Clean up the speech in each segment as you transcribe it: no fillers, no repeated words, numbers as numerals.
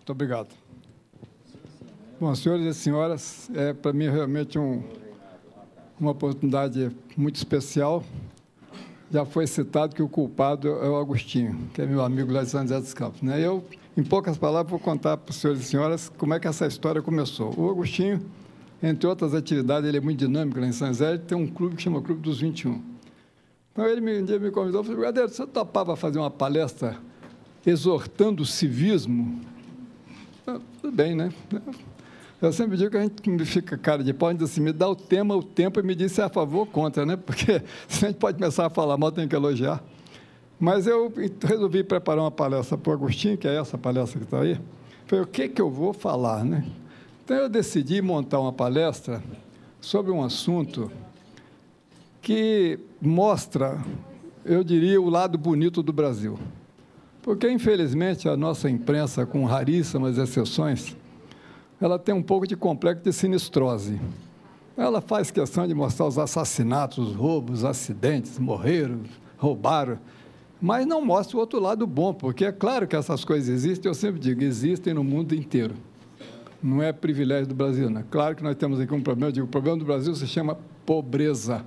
Muito obrigado. Bom, senhores e senhoras, para mim realmente uma oportunidade muito especial. Já foi citado que o culpado é o Agostinho, que é meu amigo lá de São José dos Campos, né? Eu, em poucas palavras, vou contar para os senhores e senhoras como é que essa história começou. O Agostinho, entre outras atividades, ele é muito dinâmico lá em São José, ele tem um clube que chama Clube dos 21. Então, ele um dia me convidou e falou: Brigadeiro, você topava fazer uma palestra exortando o civismo? Tudo bem, né? Eu sempre digo que a gente fica cara de pau, a gente diz assim, me dá o tempo e me diz se é a favor ou contra, né? Porque se a gente pode começar a falar mal, tem que elogiar. Mas eu resolvi preparar uma palestra para o Agostinho, que é essa palestra que está aí. Falei, o que eu vou falar, né? Então, eu decidi montar uma palestra sobre um assunto que mostra, eu diria, o lado bonito do Brasil. Porque, infelizmente, a nossa imprensa, com raríssimas exceções, ela tem um pouco de complexo de sinistrose. Ela faz questão de mostrar os assassinatos, os roubos, os acidentes, morreram, roubaram, mas não mostra o outro lado bom, porque é claro que essas coisas existem, eu sempre digo, existem no mundo inteiro. Não é privilégio do Brasil, não. Claro que nós temos aqui um problema, eu digo, o problema do Brasil se chama pobreza.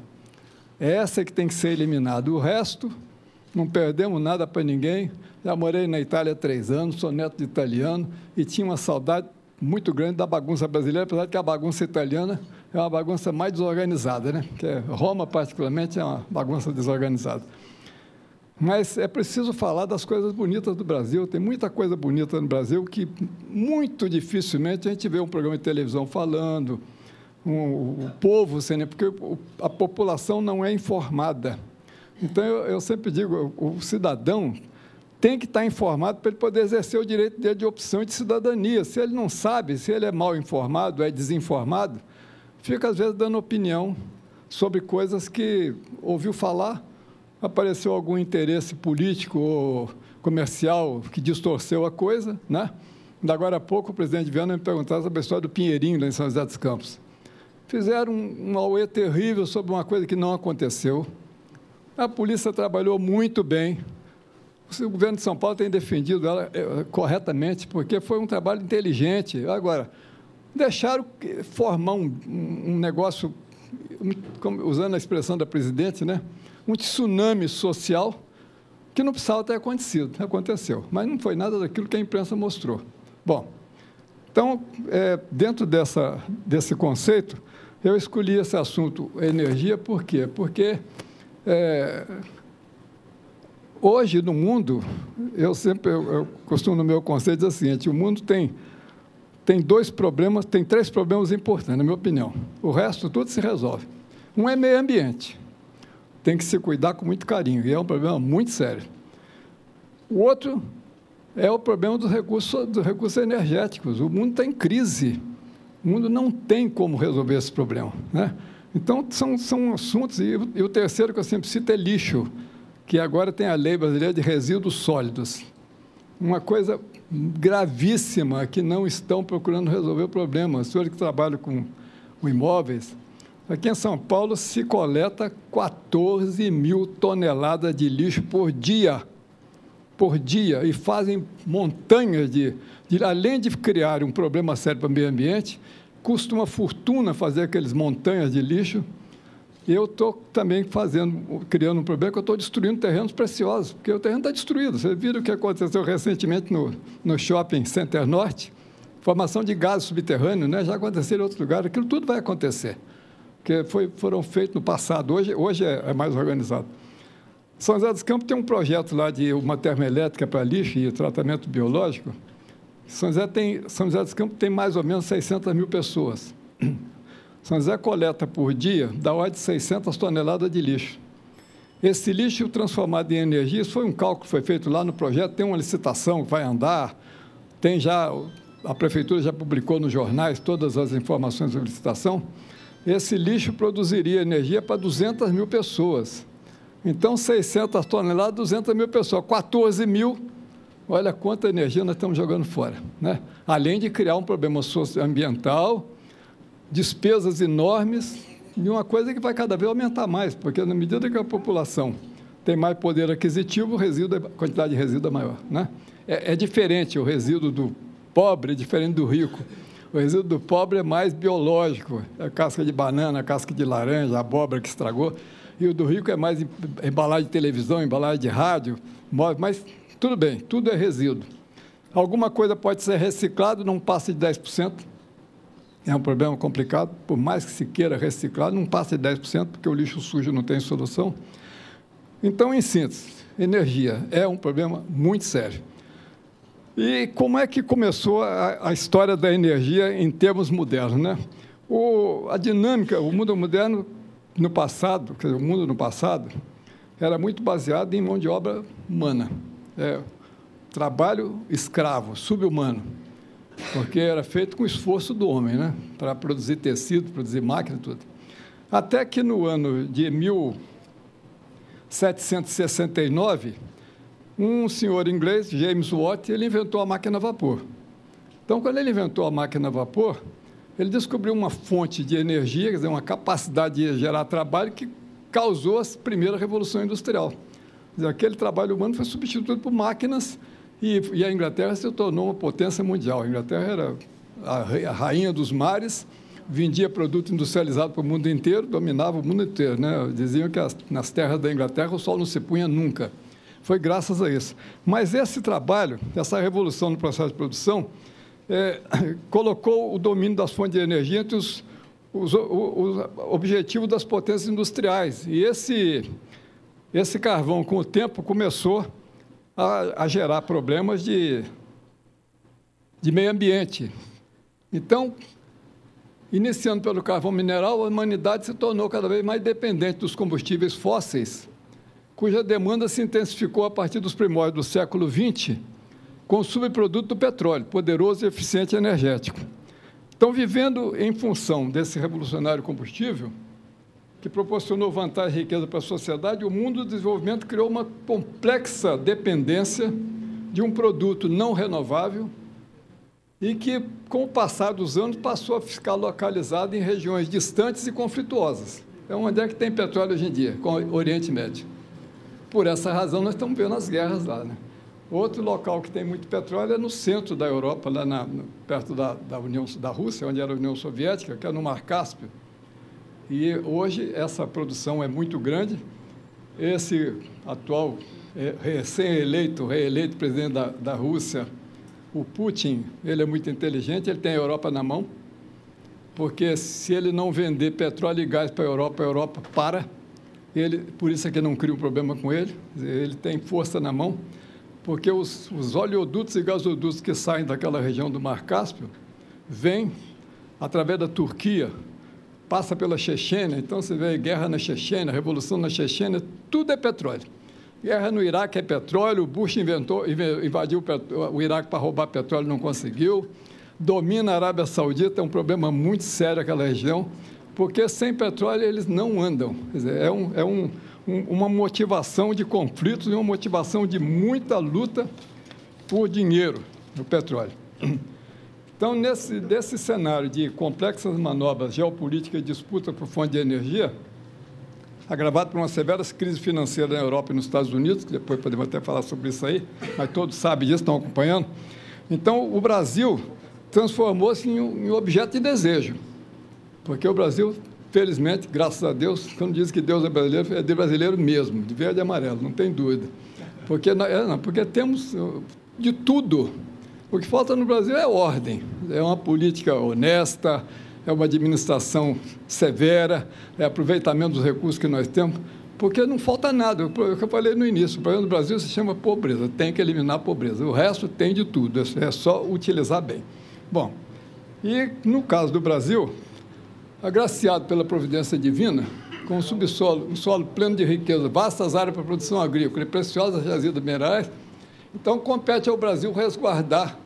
Essa é que tem que ser eliminada. O resto, não perdemos nada para ninguém. Já morei na Itália há 3 anos, sou neto de italiano e tinha uma saudade muito grande da bagunça brasileira, apesar de que a bagunça italiana é uma bagunça mais desorganizada, né? Que Roma, particularmente, é uma bagunça desorganizada. Mas é preciso falar das coisas bonitas do Brasil. Tem muita coisa bonita no Brasil que muito dificilmente a gente vê um programa de televisão falando, o povo, porque a população não é informada. Então, eu sempre digo, o cidadão tem que estar informado para ele poder exercer o direito dele de opção e de cidadania. Se ele não sabe, se ele é mal informado, é desinformado, fica, às vezes, dando opinião sobre coisas que ouviu falar, apareceu algum interesse político ou comercial que distorceu a coisa, né? Agora há pouco, o presidente Viana me perguntava sobre a história do Pinheirinho, lá em São José dos Campos. Fizeram um auê terrível sobre uma coisa que não aconteceu. A polícia trabalhou muito bem. O governo de São Paulo tem defendido ela corretamente, porque foi um trabalho inteligente. Agora, deixaram formar um negócio, usando a expressão da presidente, né? Um tsunami social que não precisava ter acontecido. Aconteceu, mas não foi nada daquilo que a imprensa mostrou. Bom, então, dentro desse conceito, eu escolhi esse assunto, energia, por quê? Porque hoje, no mundo, eu costumo, no meu conceito, dizer o seguinte: o mundo tem 3 problemas importantes, na minha opinião. O resto, tudo se resolve. Um é meio ambiente. Tem que se cuidar com muito carinho, e é um problema muito sério. O outro é o problema dos recursos energéticos. O mundo está em crise. O mundo não tem como resolver esse problema, né? Então, são assuntos... E o terceiro que eu sempre cito é lixo, que agora tem a lei brasileira de resíduos sólidos. Uma coisa gravíssima, que não estão procurando resolver o problema. Os senhores que trabalham com imóveis, aqui em São Paulo se coleta 14 mil toneladas de lixo por dia, e fazem montanhas além de criar um problema sério para o meio ambiente, custa uma fortuna fazer aqueles montanhas de lixo. Eu estou também criando um problema que eu estou destruindo terrenos preciosos, porque o terreno está destruído. Vocês viram o que aconteceu recentemente no Shopping Center Norte? Formação de gás subterrâneo, né? Já aconteceu em outros lugares. Aquilo tudo vai acontecer, porque foram feitos no passado. Hoje é mais organizado. São José dos Campos tem um projeto lá de uma termoelétrica para lixo e tratamento biológico. São José dos Campos tem mais ou menos 600 mil pessoas. São José coleta por dia da ordem de 600 toneladas de lixo. Esse lixo transformado em energia, isso foi um cálculo que foi feito lá no projeto, tem uma licitação que vai andar, a prefeitura já publicou nos jornais todas as informações sobre licitação. Esse lixo produziria energia para 200 mil pessoas. Então, 600 toneladas, 200 mil pessoas, 14 mil, olha quanta energia nós estamos jogando fora, né? Além de criar um problema ambiental, despesas enormes, e uma coisa que vai cada vez aumentar mais, porque na medida que a população tem mais poder aquisitivo, a quantidade de resíduo é maior, né? É diferente o resíduo pobre é diferente do rico. O resíduo do pobre é mais biológico, é a casca de banana, a casca de laranja, a abóbora que estragou. E o do rico é mais embalagem de televisão, embalagem de rádio, móvel, mas tudo bem, tudo é resíduo. Alguma coisa pode ser reciclado, não passa de 10%. É um problema complicado, por mais que se queira reciclar, não passa de 10%, porque o lixo sujo não tem solução. Então, em síntese, energia é um problema muito sério. E como é que começou a história da energia em termos modernos, né? A dinâmica, o mundo moderno no passado, quer dizer, o mundo no passado, era muito baseado em mão de obra humana. Trabalho escravo, sub-humano, porque era feito com esforço do homem, né? Para produzir tecido, produzir máquina e tudo. Até que no ano de 1769, um senhor inglês, James Watt, ele inventou a máquina a vapor. Então, quando ele inventou a máquina a vapor, ele descobriu uma fonte de energia, quer dizer, uma capacidade de gerar trabalho que causou a primeira revolução industrial. Quer dizer, aquele trabalho humano foi substituído por máquinas e a Inglaterra se tornou uma potência mundial. A Inglaterra era a rainha dos mares, vendia produto industrializado para o mundo inteiro, dominava o mundo inteiro, né? Diziam que nas terras da Inglaterra o sol não se punha nunca. Foi graças a isso. Mas esse trabalho, essa revolução no processo de produção, colocou o domínio das fontes de energia entre os objetivos das potências industriais. E esse carvão, com o tempo, começou a gerar problemas de meio ambiente. Então, iniciando pelo carvão mineral, a humanidade se tornou cada vez mais dependente dos combustíveis fósseis, cuja demanda se intensificou a partir dos primórdios do século XX, com o subproduto do petróleo, poderoso e eficiente energético. Então, vivendo em função desse revolucionário combustível, que proporcionou vantagem e riqueza para a sociedade, o mundo do desenvolvimento criou uma complexa dependência de um produto não renovável e que, com o passar dos anos, passou a ficar localizado em regiões distantes e conflituosas. Então, onde é que tem petróleo hoje em dia? Com o Oriente Médio. Por essa razão, nós estamos vendo as guerras lá, né? Outro local que tem muito petróleo é no centro da Europa, lá perto da Rússia, onde era a União Soviética, que é no Mar Cáspio. E hoje essa produção é muito grande. Esse atual reeleito presidente da Rússia, o Putin, ele é muito inteligente, ele tem a Europa na mão, porque se ele não vender petróleo e gás para a Europa para. Por isso é que não cria um problema com ele. Ele tem força na mão, porque os oleodutos e gasodutos que saem daquela região do Mar Cáspio vêm através da Turquia, passa pela Chechênia. Então, você vê guerra na Chechênia, revolução na Chechênia, tudo é petróleo. Guerra no Iraque é petróleo, o Bush invadiu o Iraque para roubar petróleo, não conseguiu. Domina a Arábia Saudita, é um problema muito sério aquela região, porque sem petróleo eles não andam. Quer dizer, uma motivação de conflitos e uma motivação de muita luta por dinheiro no petróleo. Então, desse cenário de complexas manobras geopolíticas e disputa por fonte de energia, agravado por uma severa crise financeira na Europa e nos Estados Unidos, que depois podemos até falar sobre isso aí, mas todos sabem disso, estão acompanhando. Então, o Brasil transformou-se em um objeto de desejo, porque o Brasil, felizmente, graças a Deus, quando diz que Deus é de brasileiro mesmo, de verde e amarelo, não tem dúvida. Porque temos de tudo. O que falta no Brasil é ordem, é uma política honesta, é uma administração severa, é aproveitamento dos recursos que nós temos, porque não falta nada. O que eu falei no início, o problema do Brasil se chama pobreza, tem que eliminar a pobreza. O resto tem de tudo, é só utilizar bem. Bom, e no caso do Brasil, agraciado pela providência divina, com um subsolo, um solo pleno de riqueza, vastas áreas para produção agrícola e preciosas jazidas minerais, então compete ao Brasil resguardar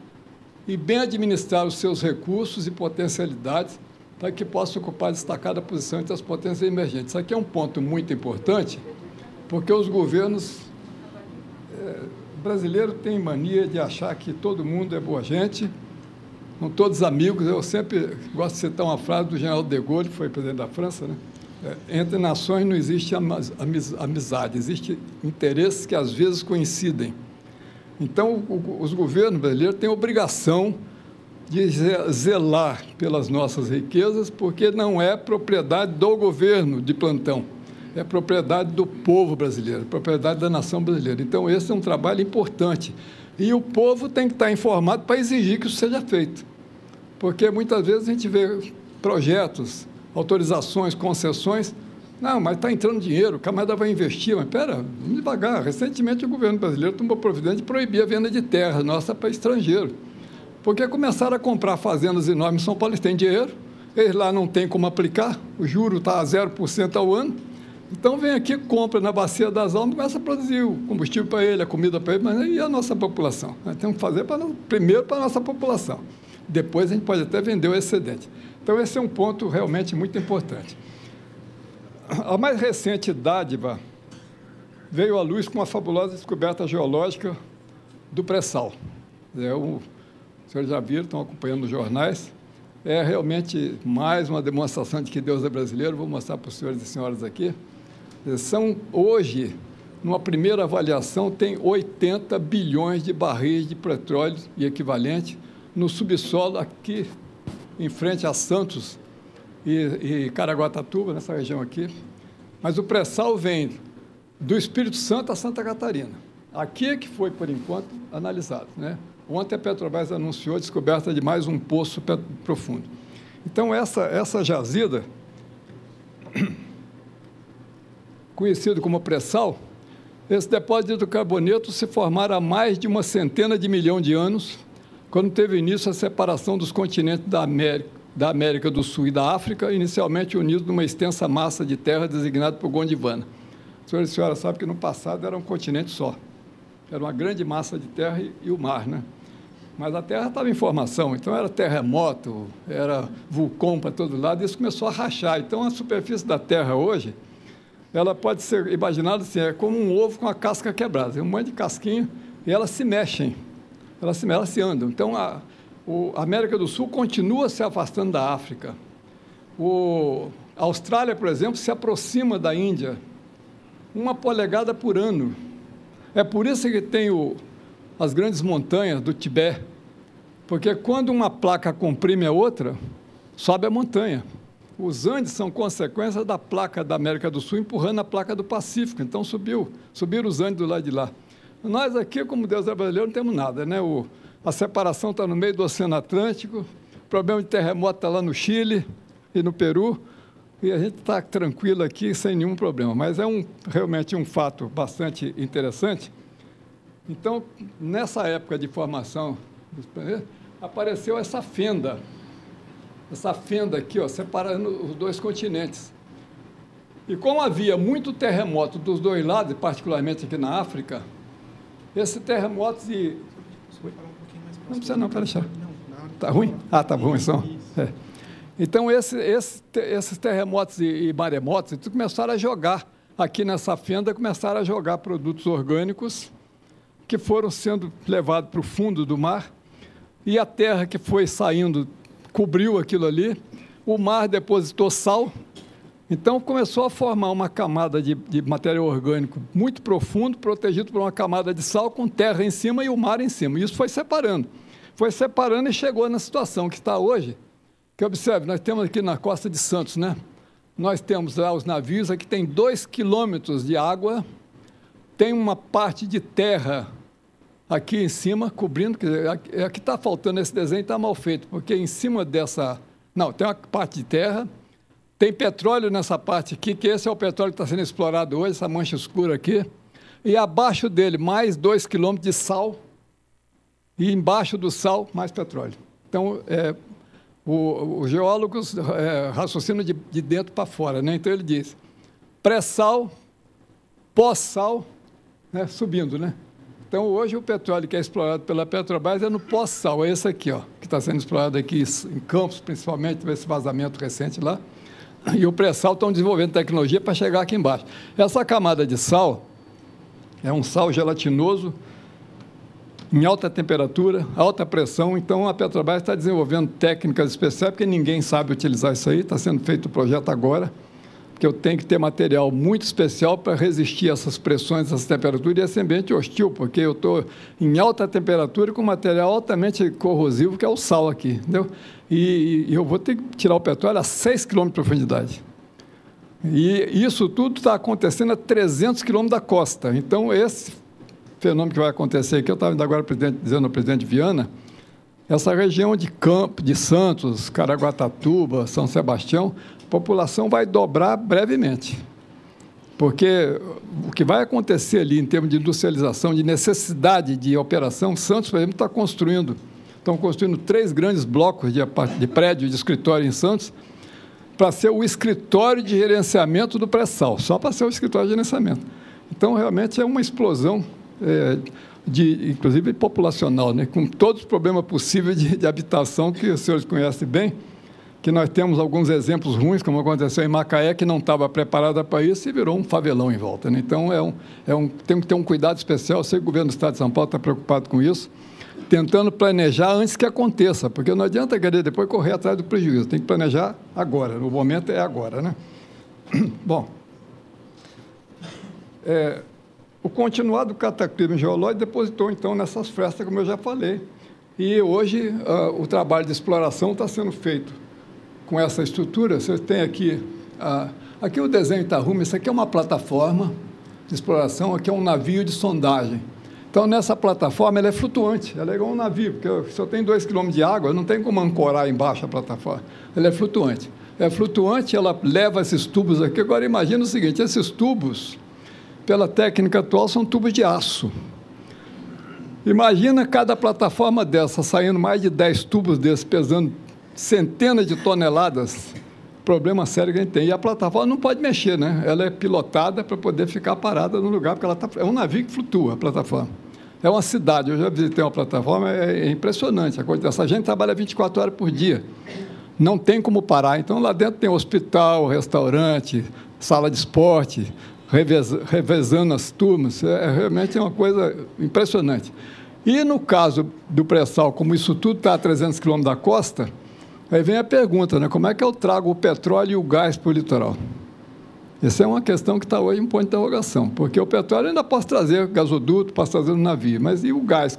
e bem administrar os seus recursos e potencialidades para que possa ocupar destacada posição entre as potências emergentes. Isso aqui é um ponto muito importante, porque os governos brasileiros têm mania de achar que todo mundo é boa gente, são todos amigos. Eu sempre gosto de citar uma frase do general de Gaulle, que foi presidente da França, né? Entre nações não existe amizade, existem interesses que às vezes coincidem. Então, os governos brasileiros têm a obrigação de zelar pelas nossas riquezas, porque não é propriedade do governo de plantão, é propriedade do povo brasileiro, propriedade da nação brasileira. Então, esse é um trabalho importante. E o povo tem que estar informado para exigir que isso seja feito. Porque, muitas vezes, a gente vê projetos, autorizações, concessões, não, mas está entrando dinheiro, o camarada vai investir, mas espera, vamos devagar. Recentemente, o governo brasileiro tomou providência de proibir a venda de terra nossa para estrangeiro. Porque começaram a comprar fazendas enormes em São Paulo, eles têm dinheiro, eles lá não têm como aplicar, o juro está a 0% ao ano, então vem aqui, compra na Bacia das Almas, começa a produzir o combustível para ele, a comida para ele, mas e a nossa população? Nós temos que fazer primeiro para a nossa população, depois a gente pode até vender o excedente. Então, esse é um ponto realmente muito importante. A mais recente dádiva veio à luz com a fabulosa descoberta geológica do pré-sal. Os senhores já viram, estão acompanhando os jornais. É realmente mais uma demonstração de que Deus é brasileiro. Vou mostrar para os senhores e senhoras aqui. Hoje, numa primeira avaliação, tem 80 bilhões de barris de petróleo e equivalente no subsolo aqui, em frente a Santos e Caraguatatuba, nessa região aqui. Mas o pré-sal vem do Espírito Santo a Santa Catarina. Aqui é que foi, por enquanto, analisado, né? Ontem a Petrobras anunciou a descoberta de mais um poço profundo. Então, essa jazida, conhecido como pré-sal, esse depósito de carboneto se formara há mais de 100 milhões de anos, quando teve início a separação dos continentes da América do Sul e da África, inicialmente unidos numa extensa massa de terra designada por Gondwana. Os senhores e senhoras sabem que no passado era um continente só. Era uma grande massa de terra e o mar, né? Mas a terra estava em formação, então era terremoto, era vulcão para todo lado, e isso começou a rachar. Então, a superfície da terra hoje, ela pode ser imaginada assim, é como um ovo com a casca quebrada. Tem um monte de casquinha e elas se mexem, elas se andam. Então, a América do Sul continua se afastando da África. A Austrália, por exemplo, se aproxima da Índia 1 polegada por ano. É por isso que tem as grandes montanhas do Tibete, porque quando uma placa comprime a outra, sobe a montanha. Os Andes são consequência da placa da América do Sul empurrando a placa do Pacífico, então subiram os Andes do lado de lá. Nós aqui, como Deus é brasileiro, não temos nada, né? A separação está no meio do Oceano Atlântico, o problema de terremoto está lá no Chile e no Peru, e a gente está tranquilo aqui sem nenhum problema. Mas é realmente um fato bastante interessante. Então, nessa época de formação dos planetas, apareceu essa fenda aqui, ó, separando os dois continentes. E como havia muito terremoto dos dois lados, particularmente aqui na África, esses terremotos e... Não precisa não, para deixar. Está ruim? Ah, está bom, então. É. Então, esses terremotos e maremotos começaram a jogar, aqui nessa fenda, começaram a jogar produtos orgânicos que foram sendo levados para o fundo do mar, e a terra que foi saindo cobriu aquilo ali, o mar depositou sal, então começou a formar uma camada de material orgânico muito profundo, protegido por uma camada de sal com terra em cima e o mar em cima. E isso foi separando e chegou na situação que está hoje, que observe, nós temos aqui na costa de Santos, né? Nós temos lá os navios, aqui tem 2 quilômetros de água, tem uma parte de terra aqui em cima, cobrindo, quer dizer, aqui está faltando esse desenho, está mal feito, porque em cima dessa... Não, tem uma parte de terra, tem petróleo nessa parte aqui, que esse é o petróleo que está sendo explorado hoje, essa mancha escura aqui, e abaixo dele mais 2 quilômetros de sal, e embaixo do sal mais petróleo. Então, os geólogos raciocinam de dentro para fora, né? Então ele diz, pré-sal, pós-sal, né? Subindo, né? Então, hoje, o petróleo que é explorado pela Petrobras é no pós-sal, é esse aqui, ó, que está sendo explorado aqui em Campos, principalmente, esse vazamento recente lá, e o pré-sal estão desenvolvendo tecnologia para chegar aqui embaixo. Essa camada de sal é um sal gelatinoso, em alta temperatura, alta pressão, então a Petrobras está desenvolvendo técnicas especiais, porque ninguém sabe utilizar isso aí, está sendo feito o projeto agora, porque eu tenho que ter material muito especial para resistir a essas pressões, essas temperaturas, e esse ambiente hostil, porque eu estou em alta temperatura com material altamente corrosivo, que é o sal aqui, entendeu? E eu vou ter que tirar o petróleo a 6 quilômetros de profundidade. E isso tudo está acontecendo a 300 quilômetros da costa. Então, esse fenômeno que vai acontecer aqui, eu estava agora dizendo ao presidente Viana, essa região de Campo, de Santos, Caraguatatuba, São Sebastião, a população vai dobrar brevemente. Porque o que vai acontecer ali em termos de industrialização, de necessidade de operação, Santos, por exemplo, estão construindo 3 grandes blocos de prédio de escritório em Santos para ser o escritório de gerenciamento do pré-sal, só para ser o escritório de gerenciamento. Então, realmente, é uma explosão, inclusive populacional, né, com todos os problemas possíveis de habitação que os senhores conhecem bem, que nós temos alguns exemplos ruins, como aconteceu em Macaé, que não estava preparada para isso e virou um favelão em volta, né? Então, tem que ter um cuidado especial. Eu sei que o governo do Estado de São Paulo está preocupado com isso, tentando planejar antes que aconteça, porque não adianta querer depois correr atrás do prejuízo, tem que planejar agora, no momento é agora, né? Bom, o continuado cataclismo geológico depositou, então, nessas frestas, como eu já falei, e hoje o trabalho de exploração está sendo feito com essa estrutura. Você tem aqui, aqui o desenho está ruim, isso aqui é uma plataforma de exploração, aqui é um navio de sondagem. Então, nessa plataforma, ela é flutuante, ela é igual um navio, porque se eu tenho 2 quilômetros de água, eu não tenho como ancorar embaixo a plataforma, ela é flutuante. É flutuante, ela leva esses tubos aqui. Agora, imagina o seguinte, esses tubos, pela técnica atual, são tubos de aço. Imagina cada plataforma dessa, saindo mais de 10 tubos desses, pesando centenas de toneladas, problema sério que a gente tem. E a plataforma não pode mexer, né? Ela é pilotada para poder ficar parada no lugar, porque ela é um navio que flutua, a plataforma. É uma cidade, eu já visitei uma plataforma, é impressionante. Essa gente trabalha 24 horas por dia, não tem como parar. Então, lá dentro tem hospital, restaurante, sala de esporte, revezando as turmas, realmente é uma coisa impressionante. E no caso do pré-sal, como isso tudo está a 300 quilômetros da costa, aí vem a pergunta, né? Como é que eu trago o petróleo e o gás para o litoral? Essa é uma questão que está hoje em ponto de interrogação, porque o petróleo eu ainda posso trazer gasoduto, posso trazer no navio, mas e o gás,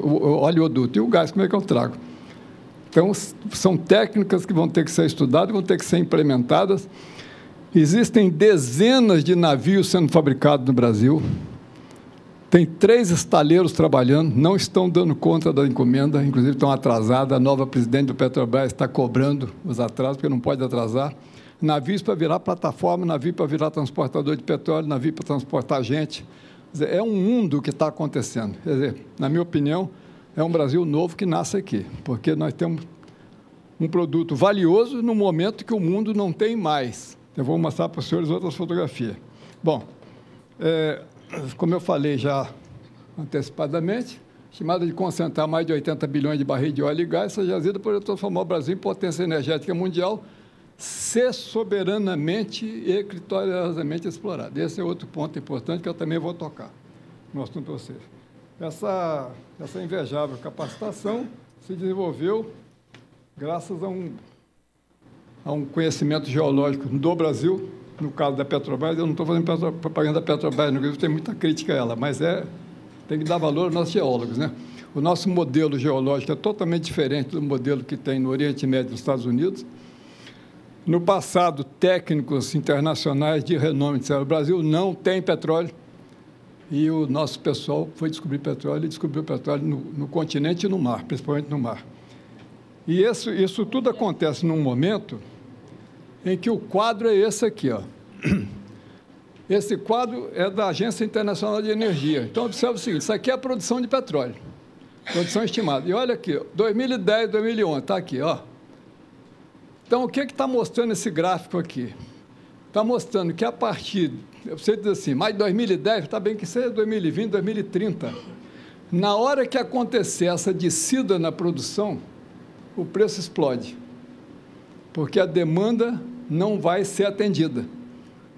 o oleoduto, e o gás, como é que eu trago? Então, são técnicas que vão ter que ser estudadas, vão ter que ser implementadas. Existem dezenas de navios sendo fabricados no Brasil, tem 3 estaleiros trabalhando, não estão dando conta da encomenda, inclusive estão atrasadas. A nova presidente do Petrobras está cobrando os atrasos, porque não pode atrasar. Navios para virar plataforma, navio para virar transportador de petróleo, navio para transportar gente. Quer dizer, é um mundo que está acontecendo. Quer dizer, na minha opinião, é um Brasil novo que nasce aqui, porque nós temos um produto valioso no momento que o mundo não tem mais. Eu vou mostrar para os senhores outras fotografias. Bom, como eu falei já antecipadamente, estimada de concentrar mais de 80 bilhões de barris de óleo e gás, essa jazida poderia transformar o Brasil em potência energética mundial, ser soberanamente e criteriosamente explorado. Esse é outro ponto importante que eu também vou tocar no assunto para vocês. Essa invejável capacitação se desenvolveu graças a um conhecimento geológico do Brasil. No caso da Petrobras, eu não estou fazendo propaganda da Petrobras, no Brasil tem muita crítica a ela, mas tem que dar valor aos nossos geólogos, né? O nosso modelo geológico é totalmente diferente do modelo que tem no Oriente Médio dos Estados Unidos. No passado, técnicos internacionais de renome disseram: o Brasil não tem petróleo, e o nosso pessoal foi descobrir petróleo e descobriu petróleo no continente e no mar, principalmente no mar. E isso tudo acontece num momento em que o quadro é esse aqui, ó. Esse quadro é da Agência Internacional de Energia. Então, observe o seguinte, isso aqui é a produção de petróleo, produção estimada. E olha aqui, 2010, 2011, está aqui, ó. Então, o que está mostrando esse gráfico aqui? Está mostrando que a partir, você diz assim, mais 2010, está bem que seja 2020, 2030, na hora que acontecer essa descida na produção, o preço explode, porque a demanda não vai ser atendida.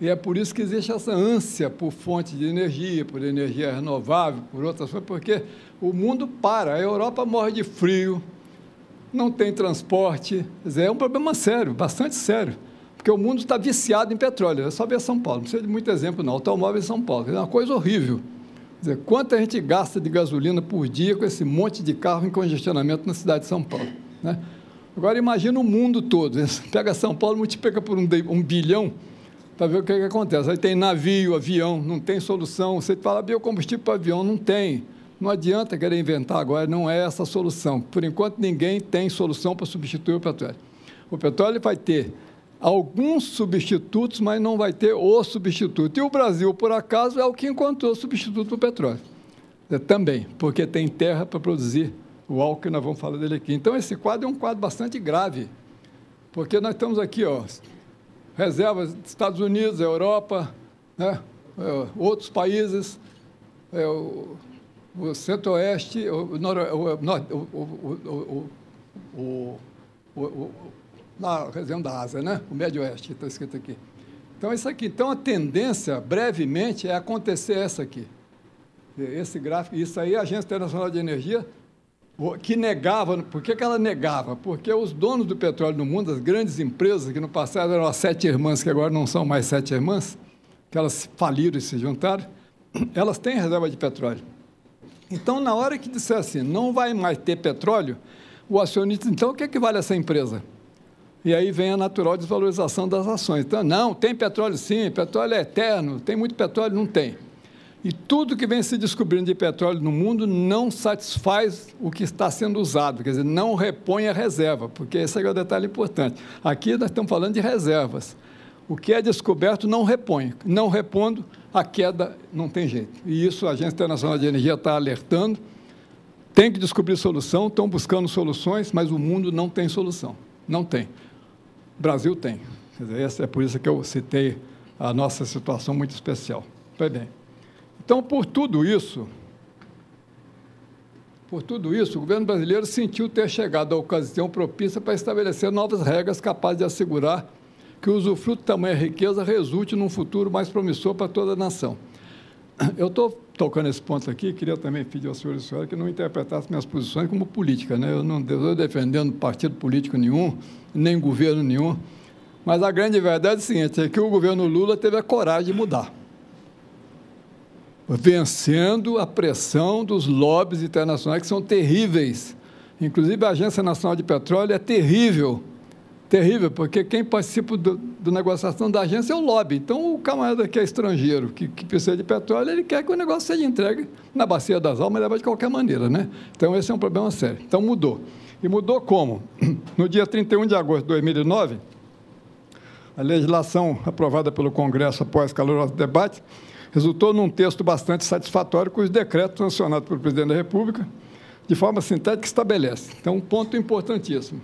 E é por isso que existe essa ânsia por fonte de energia, por energia renovável, por outras coisas, porque o mundo para, a Europa morre de frio, não tem transporte, quer dizer, é um problema sério, bastante sério, Porque o mundo está viciado em petróleo. É só ver São Paulo, não precisa de muito exemplo, não. Automóvel em São Paulo, é uma coisa horrível. Quer dizer, quanto a gente gasta de gasolina por dia com esse monte de carro em congestionamento na cidade de São Paulo, né? Agora, imagina o mundo todo. Pega São Paulo, multiplica por 1 bilhão, para ver o que acontece. Aí tem navio, avião, não tem solução. Você fala biocombustível para avião, não tem. Não adianta querer inventar agora, não é essa a solução. Por enquanto, ninguém tem solução para substituir o petróleo. O petróleo vai ter alguns substitutos, mas não vai ter o substituto. E o Brasil, por acaso, é o que encontrou o substituto do petróleo. Também, porque tem terra para produzir o álcool, que nós vamos falar dele aqui. Então, esse quadro é um quadro bastante grave, porque nós estamos aqui, ó, reservas dos Estados Unidos, Europa, né, outros países, o Centro-Oeste, na região da Ásia, né? O Médio-Oeste, que está escrito aqui. Então, isso aqui. Então, a tendência, brevemente, é acontecer essa aqui. Esse gráfico, isso aí, a Agência Internacional de Energia, que negava. Por que ela negava? Porque os donos do petróleo no mundo, as grandes empresas, que no passado eram as 7 irmãs, que agora não são mais 7 irmãs, que elas faliram e se juntaram, elas têm reserva de petróleo. Então, na hora que disser assim, não vai mais ter petróleo, o acionista, então, o que é que vale essa empresa? E aí vem a natural desvalorização das ações. Então, não, tem petróleo sim, petróleo é eterno, tem muito petróleo, não tem. E tudo que vem se descobrindo de petróleo no mundo não satisfaz o que está sendo usado, quer dizer, não repõe a reserva, porque esse é o detalhe importante. Aqui nós estamos falando de reservas. O que é descoberto não repõe. Não repondo, a queda não tem jeito. E isso a Agência Internacional de Energia está alertando. Tem que descobrir solução, estão buscando soluções, mas o mundo não tem solução. Não tem. O Brasil tem. Quer dizer, é por isso que eu citei a nossa situação muito especial. Pois bem. Então, por tudo isso, o governo brasileiro sentiu ter chegado à ocasião propícia para estabelecer novas regras capazes de assegurar que o usufruto de tamanha riqueza resulte num futuro mais promissor para toda a nação. Eu estou tocando esse ponto aqui, queria também pedir ao senhor e à senhora que não interpretassem minhas posições como política, né? Eu não estou defendendo partido político nenhum, nem governo nenhum, mas a grande verdade é a seguinte, é que o governo Lula teve a coragem de mudar, vencendo a pressão dos lobbies internacionais, que são terríveis. Inclusive, a Agência Nacional de Petróleo é terrível, porque quem participa da negociação da agência é o lobby. Então, o camarada que é estrangeiro, que precisa de petróleo, ele quer que o negócio seja entregue na bacia das almas, leva de qualquer maneira, né? Então, esse é um problema sério. Então, mudou. E mudou como? No dia 31 de agosto de 2009, a legislação aprovada pelo Congresso após caloroso debate resultou num texto bastante satisfatório, cujo decreto sancionado pelo presidente da República, de forma sintética, estabelece. Então, um ponto importantíssimo.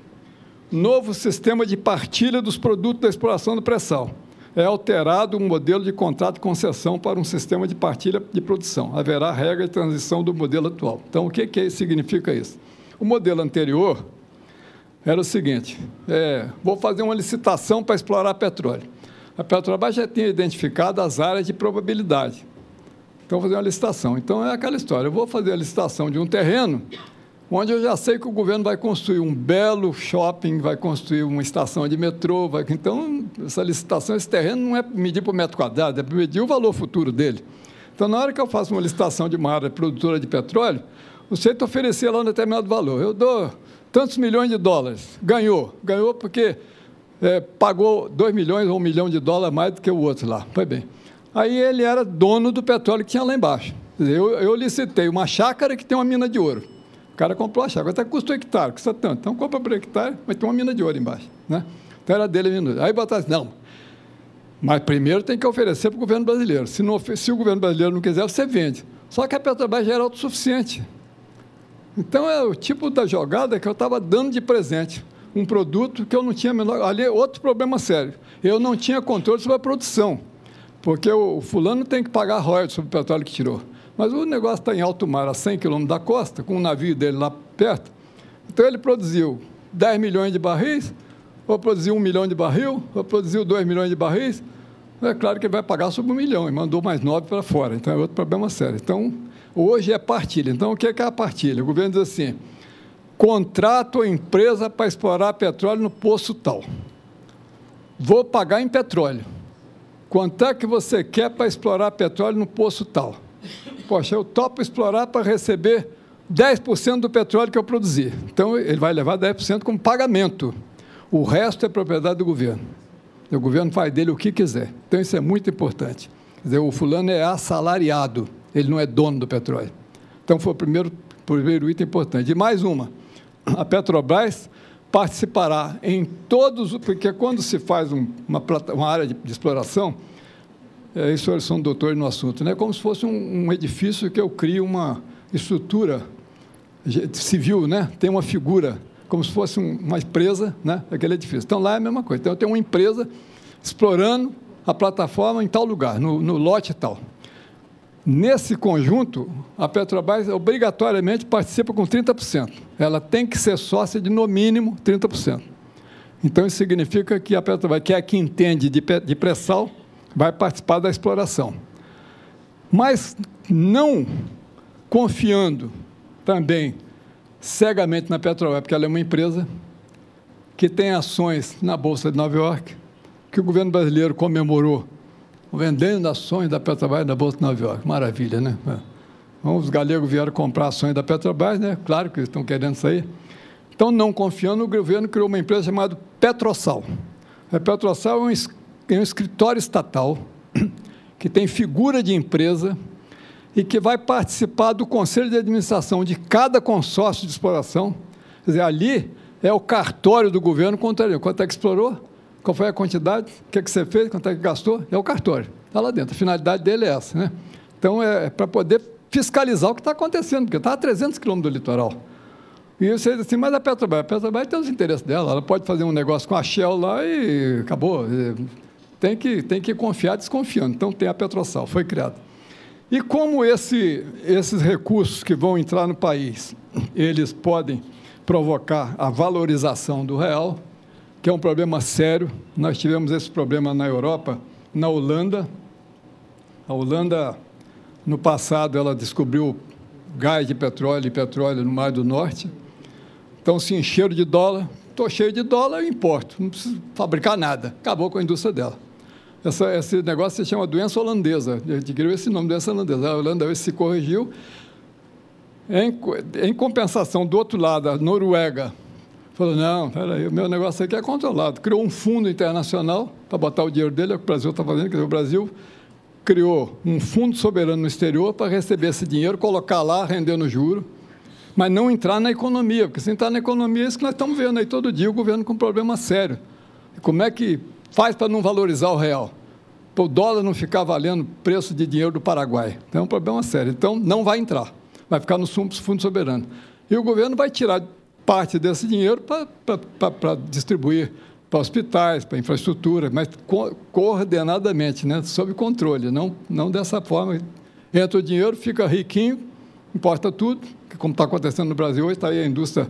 Novo sistema de partilha dos produtos da exploração do pré-sal. É alterado o modelo de contrato de concessão para um sistema de partilha de produção. Haverá regra de transição do modelo atual. Então, o que significa isso? O modelo anterior era o seguinte, vou fazer uma licitação para explorar petróleo. A Petrobras já tinha identificado as áreas de probabilidade. Então, vou fazer uma licitação. Então, é aquela história, eu vou fazer a licitação de um terreno onde eu já sei que o governo vai construir um belo shopping, vai construir uma estação de metrô, então, essa licitação, esse terreno não é medir por metro quadrado, é para medir o valor futuro dele. Então, na hora que eu faço uma licitação de uma área produtora de petróleo, o sujeito oferecer lá um determinado valor. Eu dou tantos milhões de dólares. Ganhou porque pagou 2 milhões ou 1 milhão de dólares mais do que o outro lá. Foi bem. Aí ele era dono do petróleo que tinha lá embaixo. Quer dizer, eu licitei uma chácara que tem uma mina de ouro. O cara comprou a chácara, até custa um hectare, custa tanto. Então, compra por hectare, mas tem uma mina de ouro embaixo, né? Então, era dele vindo. Aí botaram assim, não, mas primeiro tem que oferecer para o governo brasileiro. Se o governo brasileiro não quiser, você vende. Só que a Petrobras já era autossuficiente. Então, é o tipo da jogada que eu estava dando de presente. Um produto que eu não tinha menor... Ali, outro problema sério. Eu não tinha controle sobre a produção, porque o fulano tem que pagar royalties sobre o petróleo que tirou. Mas o negócio está em alto mar, a 100 quilômetros da costa, com o navio dele lá perto. Então, ele produziu 10 milhões de barris, ou produziu 1 milhão de barril, ou produziu 2 milhões de barris. É claro que ele vai pagar sobre 1 milhão, e mandou mais 9 para fora. Então, é outro problema sério. Então, hoje é partilha. Então, o que é a partilha? O governo diz assim, contrato a empresa para explorar petróleo no poço tal. vou pagar em petróleo. Quanto é que você quer para explorar petróleo no poço tal? Poxa, eu topo explorar para receber 10% do petróleo que eu produzi. Então, ele vai levar 10% como pagamento. O resto é propriedade do governo. O governo faz dele o que quiser. Então, isso é muito importante. Quer dizer, o fulano é assalariado, ele não é dono do petróleo. Então, foi o primeiro item importante. E mais uma, a Petrobras participará em todos, porque quando se faz uma área de exploração, isso senhores são doutores no assunto, né? Como se fosse um edifício que eu crio uma estrutura civil, né? Tem uma figura, como se fosse uma empresa, né? Aquele edifício. Então, lá é a mesma coisa. Então, eu tenho uma empresa explorando a plataforma em tal lugar, no lote tal. Nesse conjunto, a Petrobras obrigatoriamente participa com 30%. Ela tem que ser sócia de, no mínimo, 30%. Então, isso significa que a Petrobras, que é a que entende de pré-sal, vai participar da exploração. Mas não confiando também cegamente na Petrobras, porque ela é uma empresa que tem ações na Bolsa de Nova York, que o governo brasileiro comemorou vendendo ações da Petrobras na Bolsa de Nova York. Maravilha, né? Então, os galegos vieram comprar ações da Petrobras, né? Claro que eles estão querendo sair. Então, não confiando, o governo criou uma empresa chamada Petrosal. A Petrosal é um escritório estatal que tem figura de empresa e que vai participar do conselho de administração de cada consórcio de exploração. Quer dizer, ali é o cartório do governo contra quanto é que explorou, qual foi a quantidade, o que é que você fez, quanto é que gastou, é o cartório, está lá dentro. A finalidade dele é essa, né? Então, é para poder fiscalizar o que está acontecendo, porque está a 300 quilômetros do litoral. E você diz assim, mas a Petrobras tem os interesses dela, ela pode fazer um negócio com a Shell lá e acabou. Tem que confiar desconfiando. Então, tem a Petrosal, foi criada. E como esses recursos que vão entrar no país, eles podem provocar a valorização do real, que é um problema sério. Nós tivemos esse problema na Europa, na Holanda. A Holanda, no passado, ela descobriu gás de petróleo e petróleo no Mar do Norte. Então, se encheram de dólar. Estou cheio de dólar, eu importo. Não preciso fabricar nada. Acabou com a indústria dela. Esse negócio se chama doença holandesa. Adquiriu esse nome, doença holandesa. A Holanda se corrigiu. Em compensação, do outro lado, a Noruega falou, não, peraí, o meu negócio aqui é controlado. Criou um fundo internacional para botar o dinheiro dele, é o que o Brasil está fazendo, quer dizer, o Brasil criou um fundo soberano no exterior para receber esse dinheiro, colocar lá, rendendo juro, mas não entrar na economia, porque se entrar na economia, é isso que nós estamos vendo aí todo dia, o governo com um problema sério. Como é que faz para não valorizar o real? Para o dólar não ficar valendo preço de dinheiro do Paraguai. Então, é um problema sério. Então, não vai entrar, vai ficar no fundo soberano. E o governo vai tirar parte desse dinheiro para distribuir para hospitais, para infraestrutura, mas coordenadamente, né, sob controle, não dessa forma. Entra o dinheiro, fica riquinho, importa tudo, que como está acontecendo no Brasil hoje, está aí a indústria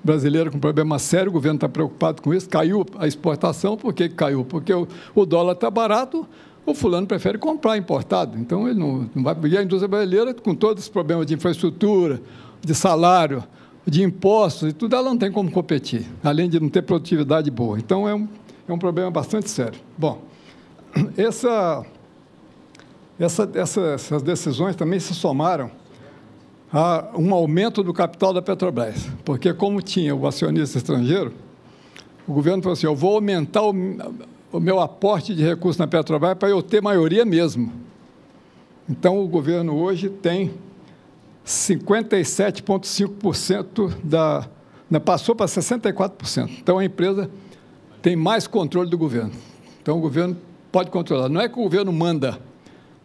brasileira com um problema sério, o governo está preocupado com isso, caiu a exportação, por que caiu? Porque o dólar está barato, o fulano prefere comprar importado, então ele não vai... E a indústria brasileira, com todos os problemas de infraestrutura, de salário, de impostos e tudo, ela não tem como competir, além de não ter produtividade boa. Então, é um problema bastante sério. Bom, essas decisões também se somaram a um aumento do capital da Petrobras, porque como tinha o acionista estrangeiro, o governo falou assim, eu vou aumentar o meu aporte de recursos na Petrobras para eu ter maioria mesmo. Então, o governo hoje tem 57,5% passou para 64%. Então, a empresa tem mais controle do governo. Então, o governo pode controlar. Não é que o governo manda,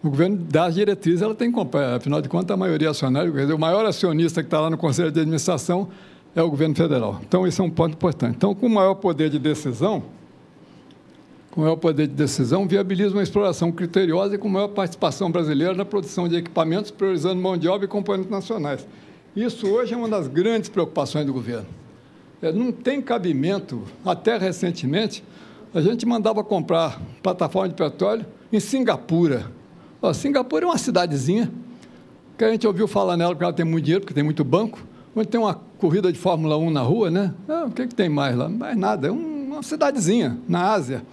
o governo dá as diretrizes, ela tem que comprar. Afinal de contas, a maioria acionária, quer dizer, o maior acionista que está lá no Conselho de Administração é o governo federal. Então, isso é um ponto importante. Então, com maior poder de decisão, viabiliza uma exploração criteriosa e com maior participação brasileira na produção de equipamentos, priorizando mão de obra e componentes nacionais. Isso hoje é uma das grandes preocupações do governo. Não tem cabimento, até recentemente, a gente mandava comprar plataforma de petróleo em Singapura. Singapura é uma cidadezinha, que a gente ouviu falar nela porque ela tem muito dinheiro, porque tem muito banco, onde tem uma corrida de Fórmula 1 na rua, né? O que tem mais lá? Mais nada, é uma cidadezinha na Ásia.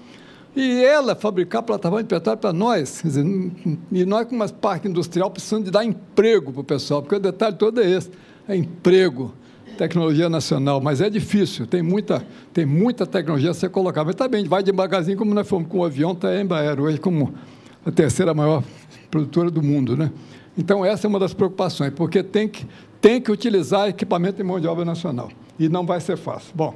E ela fabricar plataforma de petróleo para nós, quer dizer, e nós com uma parque industrial precisando de dar emprego para o pessoal, porque o detalhe todo é esse, é emprego, tecnologia nacional, mas é difícil, tem muita tecnologia a ser colocada, mas está bem, vai devagarzinho, como nós fomos com o avião, está a Embraer hoje como a terceira maior produtora do mundo, né? Então, essa é uma das preocupações, porque tem que utilizar equipamento de mão de obra nacional, e não vai ser fácil. Bom,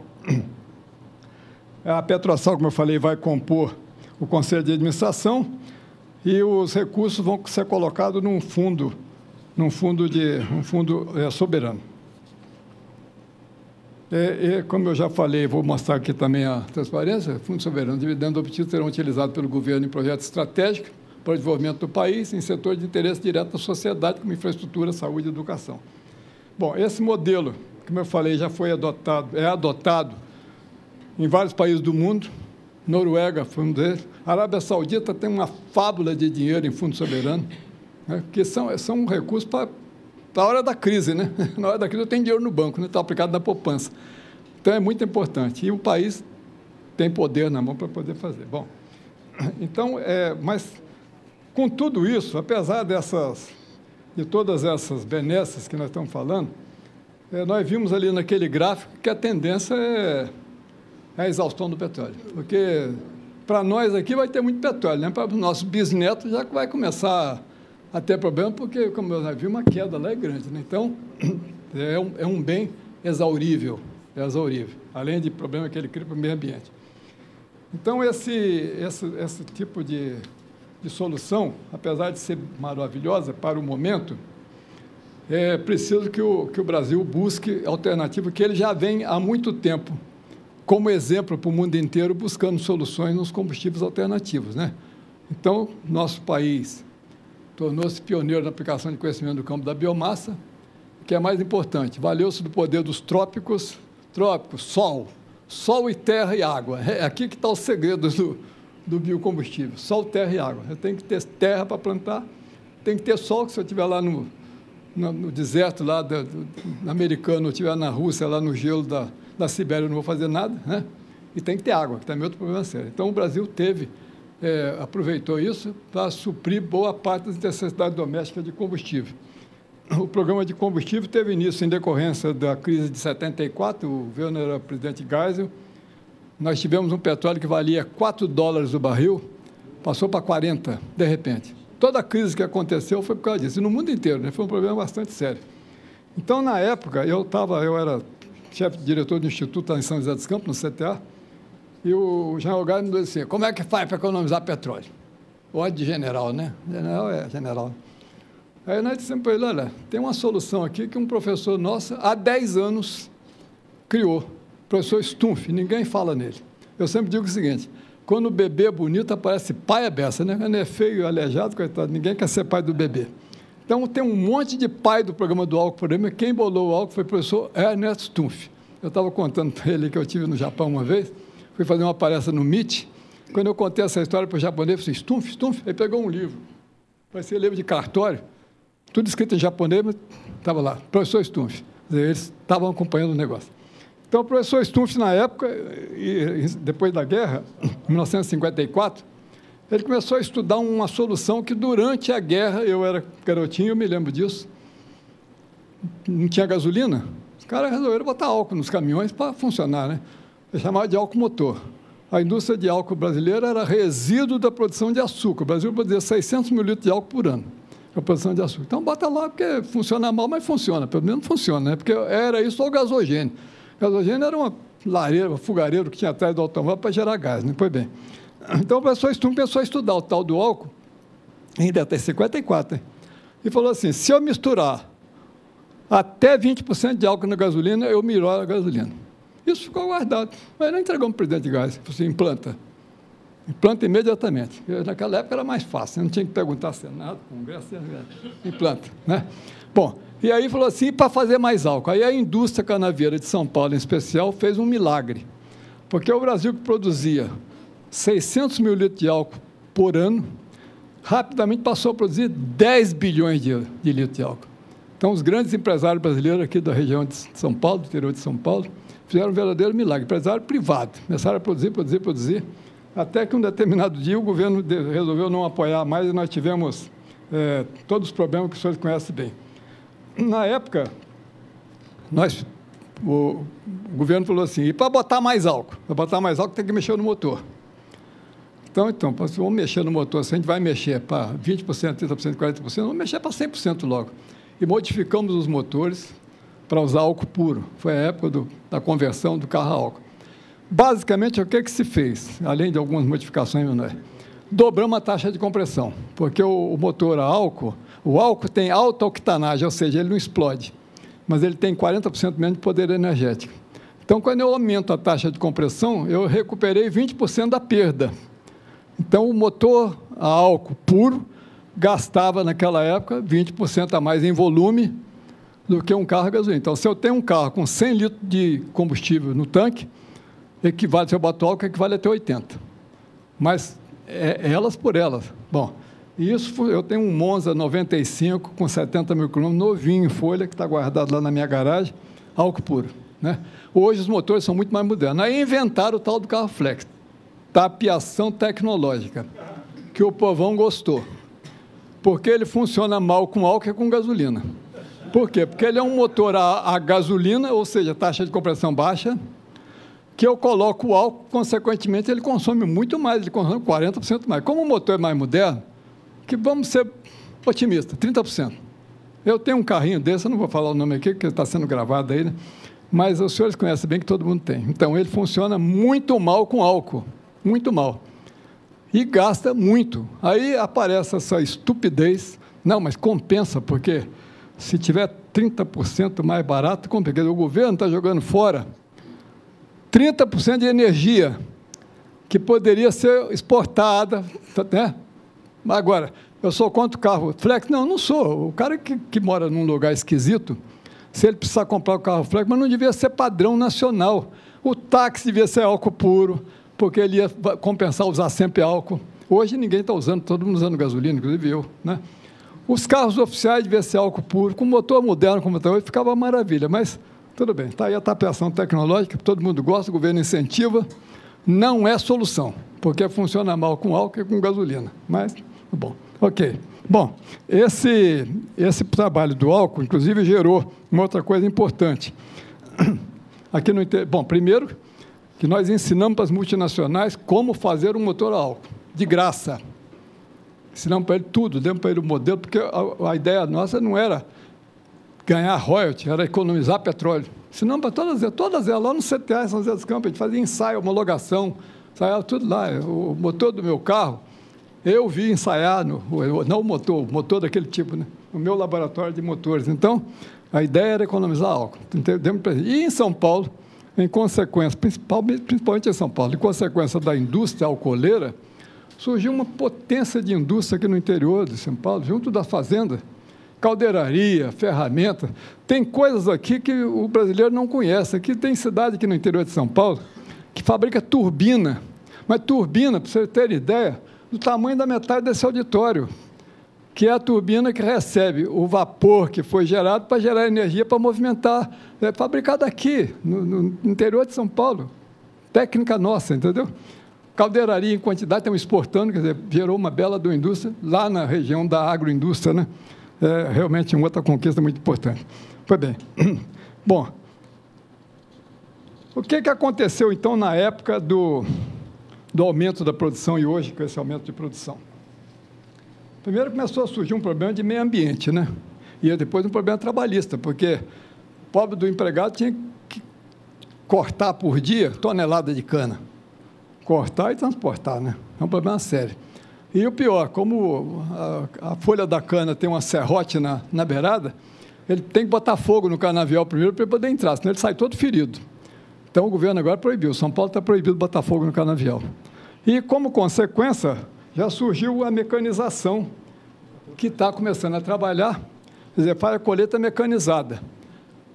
a Petrosal, como eu falei, vai compor o Conselho de Administração e os recursos vão ser colocados num fundo soberano. Como eu já falei, vou mostrar aqui também a transparência, Fundo Soberano, dividendos obtidos serão utilizados pelo governo em projetos estratégicos para o desenvolvimento do país, em setores de interesse direto da sociedade, como infraestrutura, saúde e educação. Bom, esse modelo, como eu falei, já foi adotado, é adotado em vários países do mundo. Noruega foi um deles. A Arábia Saudita tem uma fábula de dinheiro em fundo soberano, né, que são recursos para a hora da crise, né? Na hora da crise eu tenho dinheiro no banco, né? Está aplicado na poupança. Então, é muito importante. E o país tem poder na mão para poder fazer. Bom, então, mas com tudo isso, apesar de todas essas benesses que nós estamos falando, nós vimos ali naquele gráfico que a tendência é a exaustão do petróleo, porque para nós aqui vai ter muito petróleo, né? Para os nossos bisnetos já vai começar a ter problema, porque, como nós vimos, uma queda lá é grande, né? Então, é um bem exaurível, além de problema que ele cria para o meio ambiente. Então, esse tipo de solução, apesar de ser maravilhosa para o momento, é preciso que o Brasil busque alternativa, que ele já vem há muito tempo como exemplo para o mundo inteiro, buscando soluções nos combustíveis alternativos, né? Então, nosso país tornou-se pioneiro na aplicação de conhecimento do campo da biomassa, o que é mais importante, valeu-se do poder dos trópicos, sol e terra e água. É aqui que está o segredo do biocombustível, sol, terra e água. Eu tenho que ter terra para plantar, tem que ter sol, que se eu estiver lá no deserto lá do americano, ou estiver na Rússia, lá no gelo da Sibéria, eu não vou fazer nada, né? E tem que ter água, que também é outro problema sério. Então, o Brasil aproveitou isso para suprir boa parte das necessidades domésticas de combustível. O programa de combustível teve início em decorrência da crise de 74, o governo era presidente Geisel, nós tivemos um petróleo que valia $4 o barril, passou para 40, de repente. Toda a crise que aconteceu foi por causa disso, e no mundo inteiro, né? Foi um problema bastante sério. Então, na época, eu era chefe de diretor do Instituto lá em São José dos Campos, no CTA, e o general Geisel me disse assim, como é que faz para economizar petróleo? Ordem de general, né? General é general. Aí nós dissemos para ele, olha, tem uma solução aqui que um professor nosso, há 10 anos, criou, o professor Stumpf, ninguém fala nele. Eu sempre digo o seguinte, quando o bebê é bonito, aparece pai é beça, né? Quando é feio e aleijado, coitado, ninguém quer ser pai do bebê. Então, tem um monte de pai do programa do álcool, por exemplo, quem bolou o álcool foi o professor Ernest Stumpf. Eu estava contando para ele que eu estive no Japão uma vez, fui fazer uma palestra no MIT, quando eu contei essa história para o japonês, eu falei, Stumpf, ele pegou um livro, parecia livro de cartório, tudo escrito em japonês, mas estava lá, professor Stumpf. Eles estavam acompanhando o negócio. Então, o professor Stumpf, na época, e depois da guerra, em 1954, ele começou a estudar uma solução que, durante a guerra, eu era garotinho, eu me lembro disso, não tinha gasolina, os caras resolveram botar álcool nos caminhões para funcionar, né? Eu chamava de álcool motor. A indústria de álcool brasileira era resíduo da produção de açúcar. O Brasil produzia 600 mil litros de álcool por ano, a produção de açúcar. Então, bota lá, porque funciona mal, mas funciona. Pelo menos funciona, né? Porque era isso ou gasogênio. Gasogênio era uma lareira, um fogareiro que tinha atrás do automóvel para gerar gás, né? Pois bem. Então, o professor Stumpf começou a estudar o tal do álcool, ainda até 54, né? E falou assim, se eu misturar até 20% de álcool na gasolina, eu melhoro a gasolina. Isso ficou guardado. Mas não entregamos para o presidente Geisel. Falei assim, implanta. Implanta imediatamente. Naquela época era mais fácil, não tinha que perguntar Senado, Congresso, implanta, né? Bom, e aí falou assim, para fazer mais álcool. Aí a indústria canavieira de São Paulo, em especial, fez um milagre. Porque o Brasil, que produzia 600 mil litros de álcool por ano, rapidamente passou a produzir 10 bilhões de litros de álcool. Então, os grandes empresários brasileiros aqui da região de São Paulo, do interior de São Paulo, fizeram um verdadeiro milagre. Empresário privado, começaram a produzir. Até que um determinado dia o governo resolveu não apoiar mais e nós tivemos todos os problemas que os senhores conhecem bem. Na época, o governo falou assim, e para botar mais álcool? Para botar mais álcool tem que mexer no motor. Então, vamos mexer no motor, se a gente vai mexer para 20%, 30%, 40%, vamos mexer para 100% logo. E modificamos os motores para usar álcool puro. Foi a época da conversão do carro a álcool. Basicamente, o que se fez, além de algumas modificações menores? Dobramos a taxa de compressão, porque o motor a álcool, o álcool tem alta octanagem, ou seja, ele não explode, mas ele tem 40% menos de poder energético. Então, quando eu aumento a taxa de compressão, eu recuperei 20% da perda. Então, o motor a álcool puro gastava, naquela época, 20% a mais em volume do que um carro a gasolina. Então, se eu tenho um carro com 100 litros de combustível no tanque, equivale, se eu boto álcool, equivale até 80. Mas elas por elas. Bom, isso eu tenho um Monza 95 com 70 mil quilômetros, novinho em folha, que está guardado lá na minha garagem, álcool puro, né? Hoje os motores são muito mais modernos. Aí inventaram o tal do carro flex, tapeação tecnológica, que o povão gostou, porque ele funciona mal com álcool e com gasolina. Por quê? Porque ele é um motor a gasolina, ou seja, taxa de compressão baixa, que eu coloco o álcool, consequentemente, ele consome muito mais, ele consome 40% mais. Como o motor é mais moderno, que vamos ser otimistas, 30%. Eu tenho um carrinho desse, eu não vou falar o nome aqui, porque está sendo gravado aí, né? Mas os senhores conhecem bem que todo mundo tem. Então, ele funciona muito mal com álcool, muito mal. E gasta muito. Aí aparece essa estupidez. Não, mas compensa, porque se tiver 30% mais barato, compensa. O governo está jogando fora 30% de energia que poderia ser exportada, né? Agora, eu sou contra o carro flex? Não, não sou. O cara que mora num lugar esquisito, se ele precisar comprar o carro flex, mas não devia ser padrão nacional. O táxi devia ser álcool puro, porque ele ia compensar usar sempre álcool. Hoje ninguém está usando, todo mundo usando gasolina, inclusive eu, né? Os carros oficiais deviam ser álcool puro, com motor moderno, como está hoje, ficava uma maravilha, mas tudo bem, está aí a tapeação tecnológica, todo mundo gosta, o governo incentiva, não é solução, porque funciona mal com álcool e com gasolina, mas, bom, ok. Bom, esse trabalho do álcool, inclusive, gerou uma outra coisa importante. Aqui no bom, primeiro, que nós ensinamos para as multinacionais como fazer um motor a álcool, de graça. Ensinamos para ele tudo, demos para ele o modelo, porque a ideia nossa não era ganhar royalty, era economizar petróleo. Ensinamos para todas elas, lá no CTA, São José dos Campos, a gente fazia ensaio, homologação, ensaiava tudo lá. O motor do meu carro, eu vi ensaiar, não o motor daquele tipo, né? No meu laboratório de motores. Então, a ideia era economizar álcool. E em São Paulo, em consequência, principalmente em São Paulo, em consequência da indústria alcooleira, surgiu uma potência de indústria aqui no interior de São Paulo, junto da fazenda, caldeiraria, ferramenta. Tem coisas aqui que o brasileiro não conhece. Aqui tem cidade aqui no interior de São Paulo que fabrica turbina, mas turbina, para você ter ideia, do tamanho da metade desse auditório, que é a turbina que recebe o vapor que foi gerado para gerar energia para movimentar, fabricada aqui, no interior de São Paulo. Técnica nossa, entendeu? Caldeiraria em quantidade, estamos exportando, quer dizer, gerou uma bela do indústria, lá na região da agroindústria, né? É realmente uma outra conquista muito importante. Foi bem. Bom, o que aconteceu, então, na época do aumento da produção e hoje, com esse aumento de produção? Primeiro começou a surgir um problema de meio ambiente, né? E depois um problema trabalhista, porque o pobre do empregado tinha que cortar por dia tonelada de cana. Cortar e transportar, né? É um problema sério. E o pior, como a folha da cana tem uma serrote na beirada, ele tem que botar fogo no canavial primeiro para ele poder entrar, senão ele sai todo ferido. Então, o governo agora proibiu. São Paulo está proibido botar fogo no canavial. E, como consequência, já surgiu a mecanização, que está começando a trabalhar, quer dizer, faz a colheita mecanizada.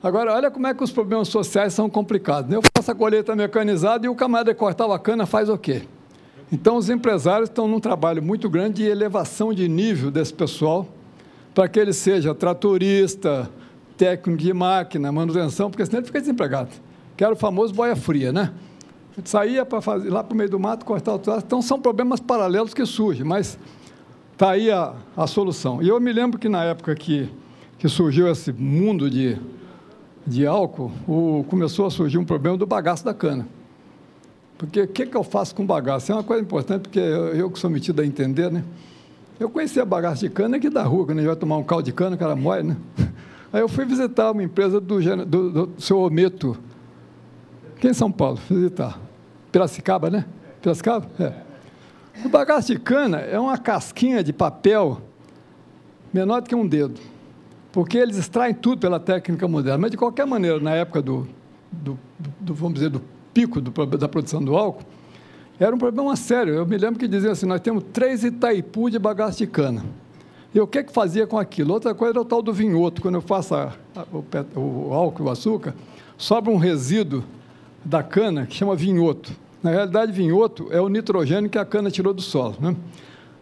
Agora, olha como é que os problemas sociais são complicados. Eu faço a colheita mecanizada e o camarada que cortava a cana faz o quê? Então, os empresários estão num trabalho muito grande de elevação de nível desse pessoal, para que ele seja tratorista, técnico de máquina, manutenção, porque senão ele fica desempregado. Que era o famoso boia fria, né? Saía para fazer lá para o meio do mato, cortar o traço. Então, são problemas paralelos que surgem, mas está aí a solução. E eu me lembro que, na época que surgiu esse mundo de álcool, começou a surgir um problema do bagaço da cana. Porque o que eu faço com bagaço? É uma coisa importante, porque eu que sou metido a entender, né? Eu conhecia bagaço de cana aqui da rua, quando a gente vai tomar um caldo de cana, o cara moe, né? Aí eu fui visitar uma empresa do seu Ometo, aqui em São Paulo, visitar. Piracicaba, né? Piracicaba? É. O bagaço de cana é uma casquinha de papel menor do que um dedo, porque eles extraem tudo pela técnica moderna. Mas, de qualquer maneira, na época vamos dizer, do pico da produção do álcool, era um problema sério. Eu me lembro que diziam assim, nós temos 3 Itaipu de bagaço de cana. E o que fazia com aquilo? Outra coisa era o tal do vinhoto. Quando eu faço o álcool, o açúcar, sobra um resíduo da cana que chama vinhoto. Na realidade, vinhoto é o nitrogênio que a cana tirou do solo, né?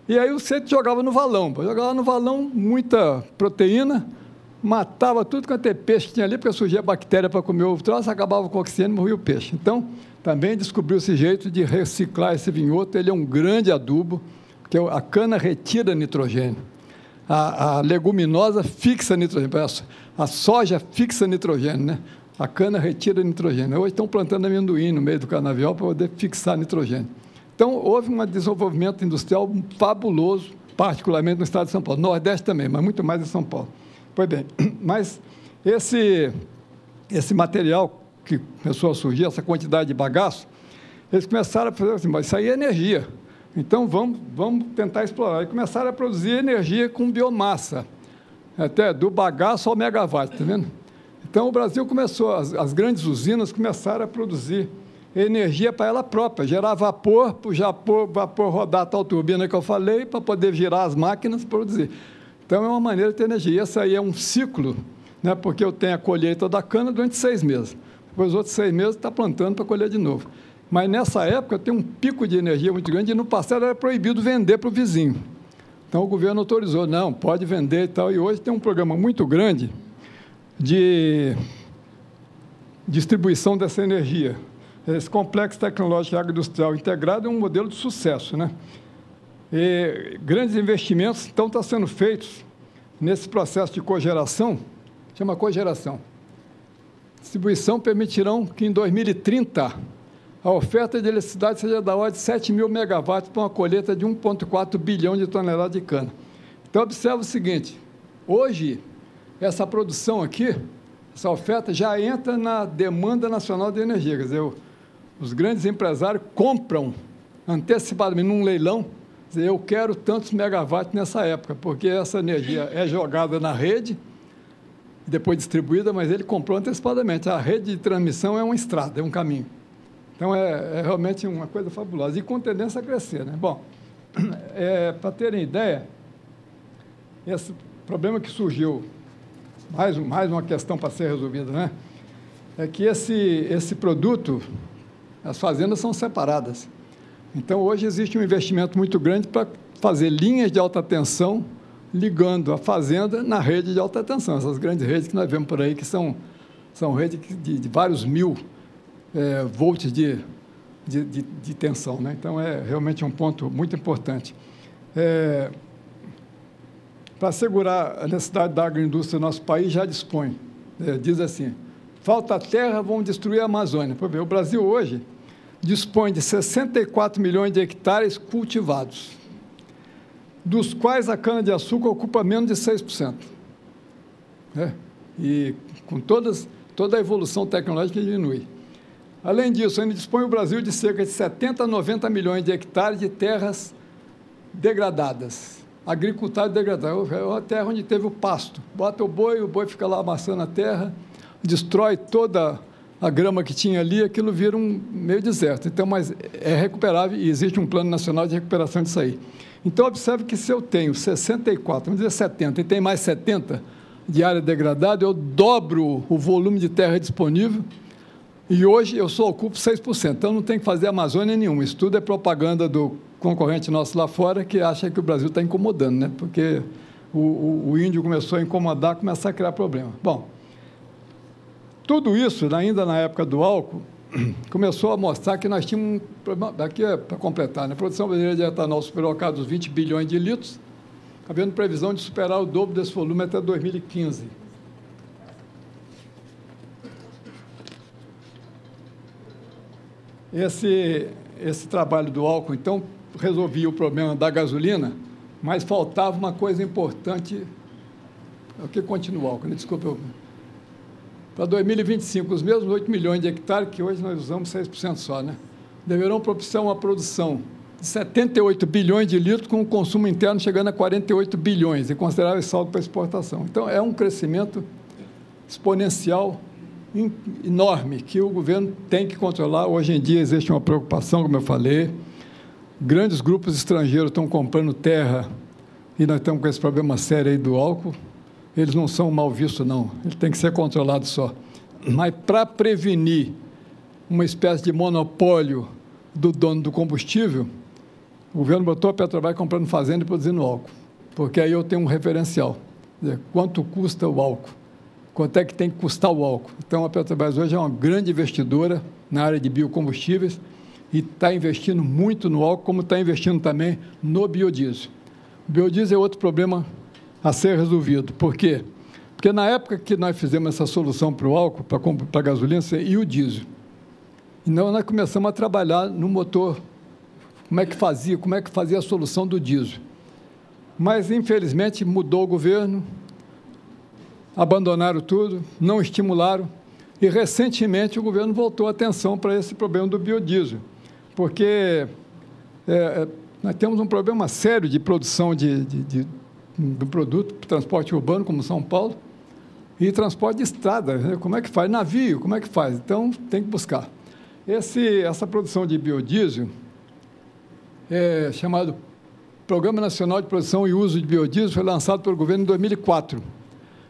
E aí você jogava no valão. Jogava no valão muita proteína, matava tudo quanto é peixe que tinha ali, porque surgia bactéria para comer o troço, acabava com o oxigênio e morria o peixe. Então, também descobriu esse jeito de reciclar esse vinhoto. Ele é um grande adubo, porque a cana retira nitrogênio. A leguminosa fixa nitrogênio, a soja fixa nitrogênio, né? A cana retira nitrogênio. Hoje estão plantando amendoim no meio do canavial para poder fixar nitrogênio. Então, houve um desenvolvimento industrial fabuloso, particularmente no estado de São Paulo. No Nordeste também, mas muito mais em São Paulo. Pois bem, mas esse material que começou a surgir, essa quantidade de bagaço, eles começaram a fazer assim, mas isso aí é energia. Então, vamos tentar explorar. E começaram a produzir energia com biomassa, até do bagaço ao megawatt, está vendo? Então, o Brasil começou, as grandes usinas começaram a produzir energia para ela própria, gerar vapor, para o vapor rodar a tal turbina que eu falei, para poder girar as máquinas e produzir. Então, é uma maneira de ter energia. E esse aí é um ciclo, né, porque eu tenho a colheita da cana durante 6 meses. Depois, os outros 6 meses, está plantando para colher de novo. Mas, nessa época, tem um pico de energia muito grande e, no passado, era proibido vender para o vizinho. Então, o governo autorizou, não, pode vender e tal. E hoje tem um programa muito grande de distribuição dessa energia. Esse complexo tecnológico agroindustrial integrado é um modelo de sucesso, né? E grandes investimentos estão sendo feitos nesse processo de cogeração, chama cogeração. Distribuição permitirão que, em 2030, a oferta de eletricidade seja da ordem de 7 mil megawatts para uma colheita de 1,4 bilhão de toneladas de cana. Então, observa o seguinte, hoje, essa produção aqui, essa oferta já entra na demanda nacional de energia. Quer dizer, os grandes empresários compram antecipadamente num leilão, quer dizer, eu quero tantos megawatts nessa época, porque essa energia é jogada na rede, depois distribuída, mas ele comprou antecipadamente. A rede de transmissão é uma estrada, é um caminho. Então, é realmente uma coisa fabulosa, e com tendência a crescer, né? Bom, para terem ideia, esse problema que surgiu, mais uma questão para ser resolvida, né? É que esse produto, as fazendas são separadas. Então, hoje existe um investimento muito grande para fazer linhas de alta tensão ligando a fazenda na rede de alta tensão. Essas grandes redes que nós vemos por aí, que são redes de vários mil volts de tensão, né? Então, é realmente um ponto muito importante. Para assegurar a necessidade da agroindústria, nosso país já dispõe, diz assim, falta terra, vão destruir a Amazônia. O Brasil hoje dispõe de 64 milhões de hectares cultivados, dos quais a cana-de-açúcar ocupa menos de 6%. E com toda a evolução tecnológica diminui. Além disso, ainda dispõe o Brasil de cerca de 70 a 90 milhões de hectares de terras degradadas, agricultado degradado, é uma terra onde teve o pasto. Bota o boi fica lá amassando a terra, destrói toda a grama que tinha ali, aquilo vira um meio deserto. Então, mas é recuperável e existe um plano nacional de recuperação disso aí. Então, observe que se eu tenho 64, vamos dizer 70, e tem mais 70 de área degradada, eu dobro o volume de terra disponível e hoje eu só ocupo 6%. Então, não tem que fazer Amazônia nenhuma. Isso tudo é propaganda do concorrente nosso lá fora que acha que o Brasil está incomodando, né? Porque o índio começou a incomodar, começar a criar problema. Bom, tudo isso, ainda na época do álcool, começou a mostrar que nós tínhamos um problema, daqui é para completar, né? A produção brasileira de etanol superou a casa dos 20 bilhões de litros, havendo previsão de superar o dobro desse volume até 2015. Esse trabalho do álcool, então, resolvia o problema da gasolina, mas faltava uma coisa importante, o que continua o álcool, né? Desculpa, para 2025, os mesmos 8 milhões de hectares, que hoje nós usamos 6% só, né? Deverão propiciar uma produção de 78 bilhões de litros, com o consumo interno chegando a 48 bilhões, e considerável saldo para exportação. Então, é um crescimento exponencial enorme, que o governo tem que controlar. Hoje em dia existe uma preocupação, como eu falei, grandes grupos estrangeiros estão comprando terra, e nós estamos com esse problema sério aí do álcool. Eles não são mal vistos, não. Ele tem que ser controlado só. Mas, para prevenir uma espécie de monopólio do dono do combustível, o governo botou a Petrobras comprando fazenda e produzindo álcool, porque aí eu tenho um referencial. Quer dizer, quanto custa o álcool? Quanto é que tem que custar o álcool? Então, a Petrobras hoje é uma grande investidora na área de biocombustíveis e está investindo muito no álcool, como está investindo também no biodiesel. O biodiesel é outro problema a ser resolvido. Por quê? Porque na época que nós fizemos essa solução para o álcool, para a gasolina e o diesel, então nós começamos a trabalhar no motor, como é que fazia a solução do diesel. Mas, infelizmente, mudou o governo, abandonaram tudo, não estimularam, e recentemente o governo voltou a atenção para esse problema do biodiesel, porque nós temos um problema sério de produção do produto, transporte urbano, como São Paulo, e transporte de estrada, né? Como é que faz? Navio, como é que faz? Então, tem que buscar. Essa produção de biodiesel é chamado Programa Nacional de Produção e Uso de Biodiesel, foi lançado pelo governo em 2004,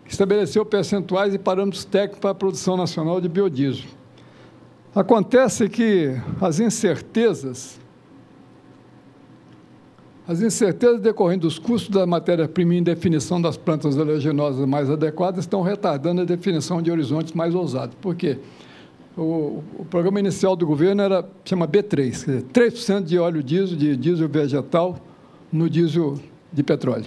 que estabeleceu percentuais e parâmetros técnicos para a produção nacional de biodiesel. Acontece que as incertezas decorrentes dos custos da matéria-prima e indefinição das plantas oleaginosas mais adequadas estão retardando a definição de horizontes mais ousados. Por quê? O programa inicial do governo chama B3, quer dizer, 3% de óleo diesel, de diesel vegetal, no diesel de petróleo.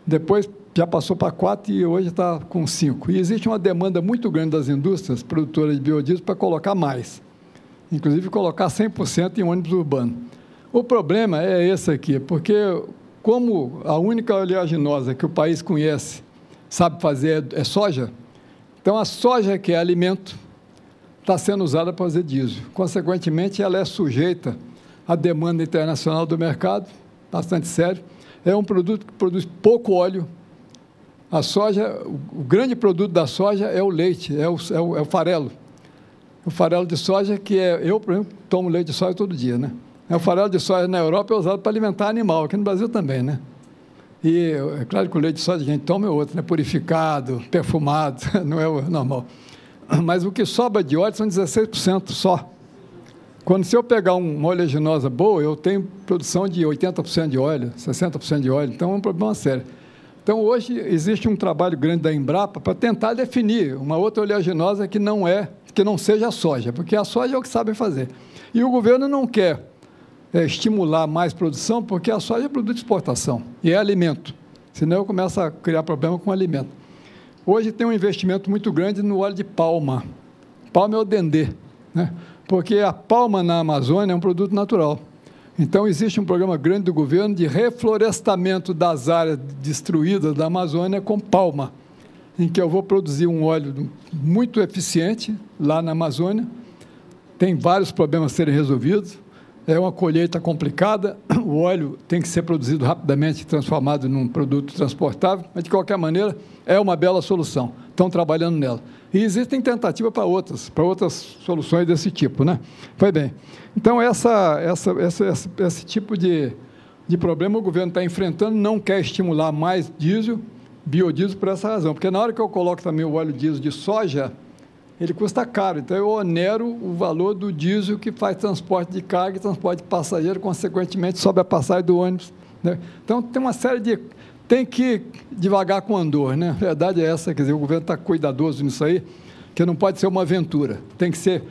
Depois já passou para 4% e hoje está com 5%. E existe uma demanda muito grande das indústrias produtoras de biodiesel para colocar mais, inclusive colocar 100% em ônibus urbano. O problema é esse aqui, porque como a única oleaginosa que o país conhece, sabe fazer, é soja, então a soja, que é alimento, está sendo usada para fazer diesel. Consequentemente, ela é sujeita à demanda internacional do mercado, bastante sério. É um produto que produz pouco óleo. A soja, o grande produto da soja é o leite, é o farelo. O farelo de soja, que eu, por exemplo, tomo leite de soja todo dia, né? O farelo de soja na Europa é usado para alimentar animal, aqui no Brasil também, né? E é claro que o leite de soja que a gente toma é outro, né? Purificado, perfumado, não é o normal. Mas o que sobra de óleo são 16% só. Se eu pegar uma oleaginosa boa, eu tenho produção de 80% de óleo, 60% de óleo, então é um problema sério. Então, hoje, existe um trabalho grande da Embrapa para tentar definir uma outra oleaginosa que não seja a soja, porque a soja é o que sabe fazer. E o governo não quer estimular mais produção, porque a soja é produto de exportação e é alimento, senão eu começo a criar problema com alimento. Hoje tem um investimento muito grande no óleo de palma. Palma é o dendê, né? Porque a palma na Amazônia é um produto natural. Então, existe um programa grande do governo de reflorestamento das áreas destruídas da Amazônia com palma, em que eu vou produzir um óleo muito eficiente lá na Amazônia. Tem vários problemas a serem resolvidos. É uma colheita complicada, o óleo tem que ser produzido rapidamente, transformado num produto transportável, mas, de qualquer maneira, é uma bela solução. Estão trabalhando nela. E existem tentativas para outras soluções desse tipo, né? Pois bem, então, esse tipo de problema o governo está enfrentando, não quer estimular mais biodiesel por essa razão, porque na hora que eu coloco também o óleo diesel de soja, ele custa caro, então eu onero o valor do diesel que faz transporte de carga e transporte de passageiro, consequentemente sobe a passagem do ônibus, né? Então, tem uma série de... Tem que ir devagar com o andor, né? A verdade é essa, quer dizer, o governo está cuidadoso nisso aí, que não pode ser uma aventura, tem que ser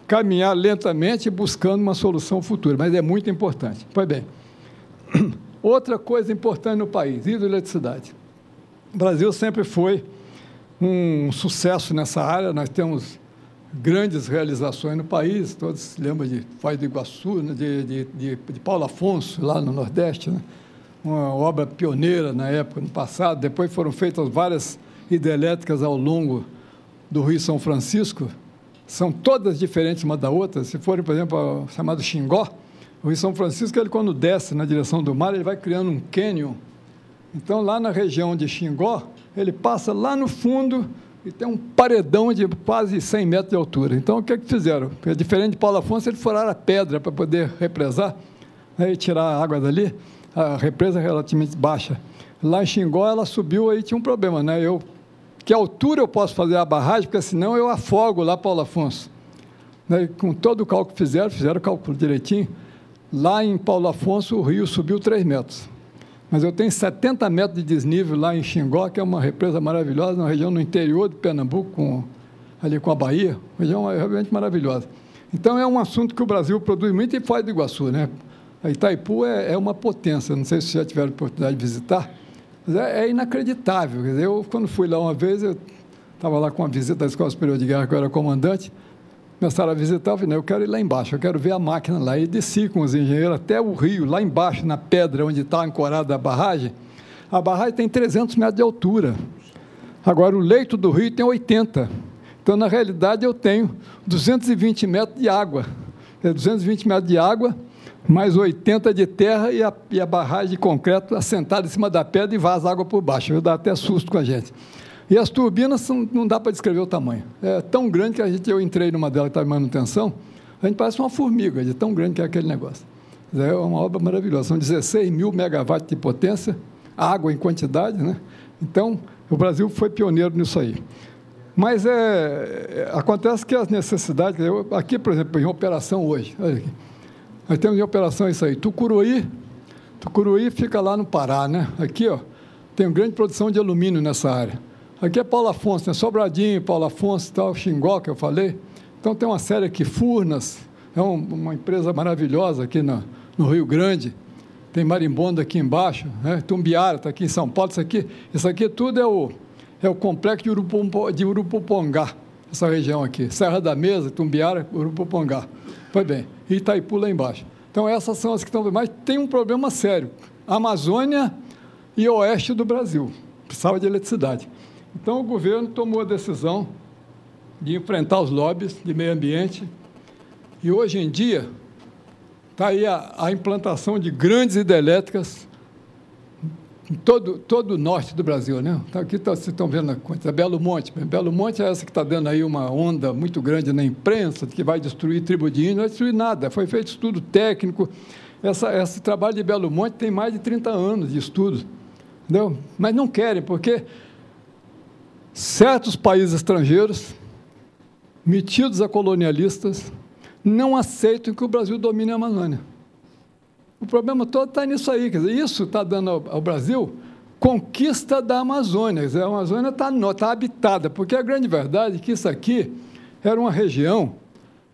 caminhar lentamente buscando uma solução futura, mas é muito importante. Pois bem, outra coisa importante no país, hidroeletricidade. O Brasil sempre foi um sucesso nessa área, nós temos grandes realizações no país, todos se lembram de Foz do Iguaçu, né, de Paulo Afonso, lá no Nordeste, né? Uma obra pioneira na época, no passado. Depois foram feitas várias hidrelétricas ao longo do Rio São Francisco, são todas diferentes uma da outra. Se forem, por exemplo, o chamado Xingó, o Rio São Francisco, ele quando desce na direção do mar, ele vai criando um cânion. Então, lá na região de Xingó, ele passa lá no fundo e tem um paredão de quase 100 metros de altura. Então, o que é que fizeram? Diferente de Paulo Afonso, eles furaram a pedra para poder represar, aí tirar a água dali. A represa é relativamente baixa. Lá em Xingó, ela subiu, aí tinha um problema, né? Que altura eu posso fazer a barragem, porque senão eu afogo lá, Paulo Afonso. Né? Com todo o cálculo que fizeram o cálculo direitinho, lá em Paulo Afonso o rio subiu 3 metros. Mas eu tenho 70 metros de desnível lá em Xingó, que é uma represa maravilhosa, uma região no interior de Pernambuco, ali com a Bahia, região realmente maravilhosa. Então, é um assunto que o Brasil produz muito em Foz do Iguaçu, né? A Itaipu é uma potência, não sei se já tiveram oportunidade de visitar, mas é inacreditável. Quer dizer, eu, quando fui lá uma vez, eu estava lá com uma visita da Escola Superior de Guerra, que eu era comandante, começaram a visitar, eu falei, eu quero ir lá embaixo, eu quero ver a máquina lá. E desci com os engenheiros até o rio, lá embaixo, na pedra, onde está ancorada a barragem. A barragem tem 300 metros de altura. Agora, o leito do rio tem 80. Então, na realidade, eu tenho 220 metros de água. 220 metros de água, mais 80 de terra e a barragem de concreto assentada em cima da pedra e vaza água por baixo. Dá até susto com a gente. E as turbinas, não dá para descrever o tamanho. É tão grande que eu entrei numa delas que estava em manutenção, a gente parece uma formiga, de tão grande que é aquele negócio. É uma obra maravilhosa. São 16 mil megawatts de potência, água em quantidade, né? Então, o Brasil foi pioneiro nisso aí. Mas acontece que as necessidades... aqui, por exemplo, em operação hoje, olha aqui, nós temos em operação isso aí, Tucuruí fica lá no Pará, né? Aqui, ó, tem uma grande produção de alumínio nessa área. Aqui é Paulo Afonso, né? Sobradinho, Paulo Afonso e tal, Xingó, que eu falei. Então, tem uma série aqui, Furnas, é uma empresa maravilhosa aqui no Rio Grande. Tem Marimbondo aqui embaixo, né? Tumbiara está aqui em São Paulo. Isso aqui tudo é o complexo de Urupupongá, essa região aqui. Serra da Mesa, Tumbiara, Urupupongá. Pois bem, e Itaipu lá embaixo. Então, essas são as que estão... Mas tem um problema sério. Amazônia e oeste do Brasil. Precisava de eletricidade. Então, o governo tomou a decisão de enfrentar os lobbies de meio ambiente e, hoje em dia, está aí a implantação de grandes hidrelétricas em todo o norte do Brasil, né? Aqui vocês estão vendo a coisa, Belo Monte. Belo Monte é essa que está dando aí uma onda muito grande na imprensa, que vai destruir tribo de índio. Não vai destruir nada, foi feito estudo técnico. Esse trabalho de Belo Monte tem mais de 30 anos de estudo, entendeu? Mas não querem, porque certos países estrangeiros, metidos a colonialistas, não aceitam que o Brasil domine a Amazônia. O problema todo está nisso aí, quer dizer, isso está dando ao Brasil conquista da Amazônia, quer dizer, a Amazônia está habitada, porque a grande verdade é que isso aqui era uma região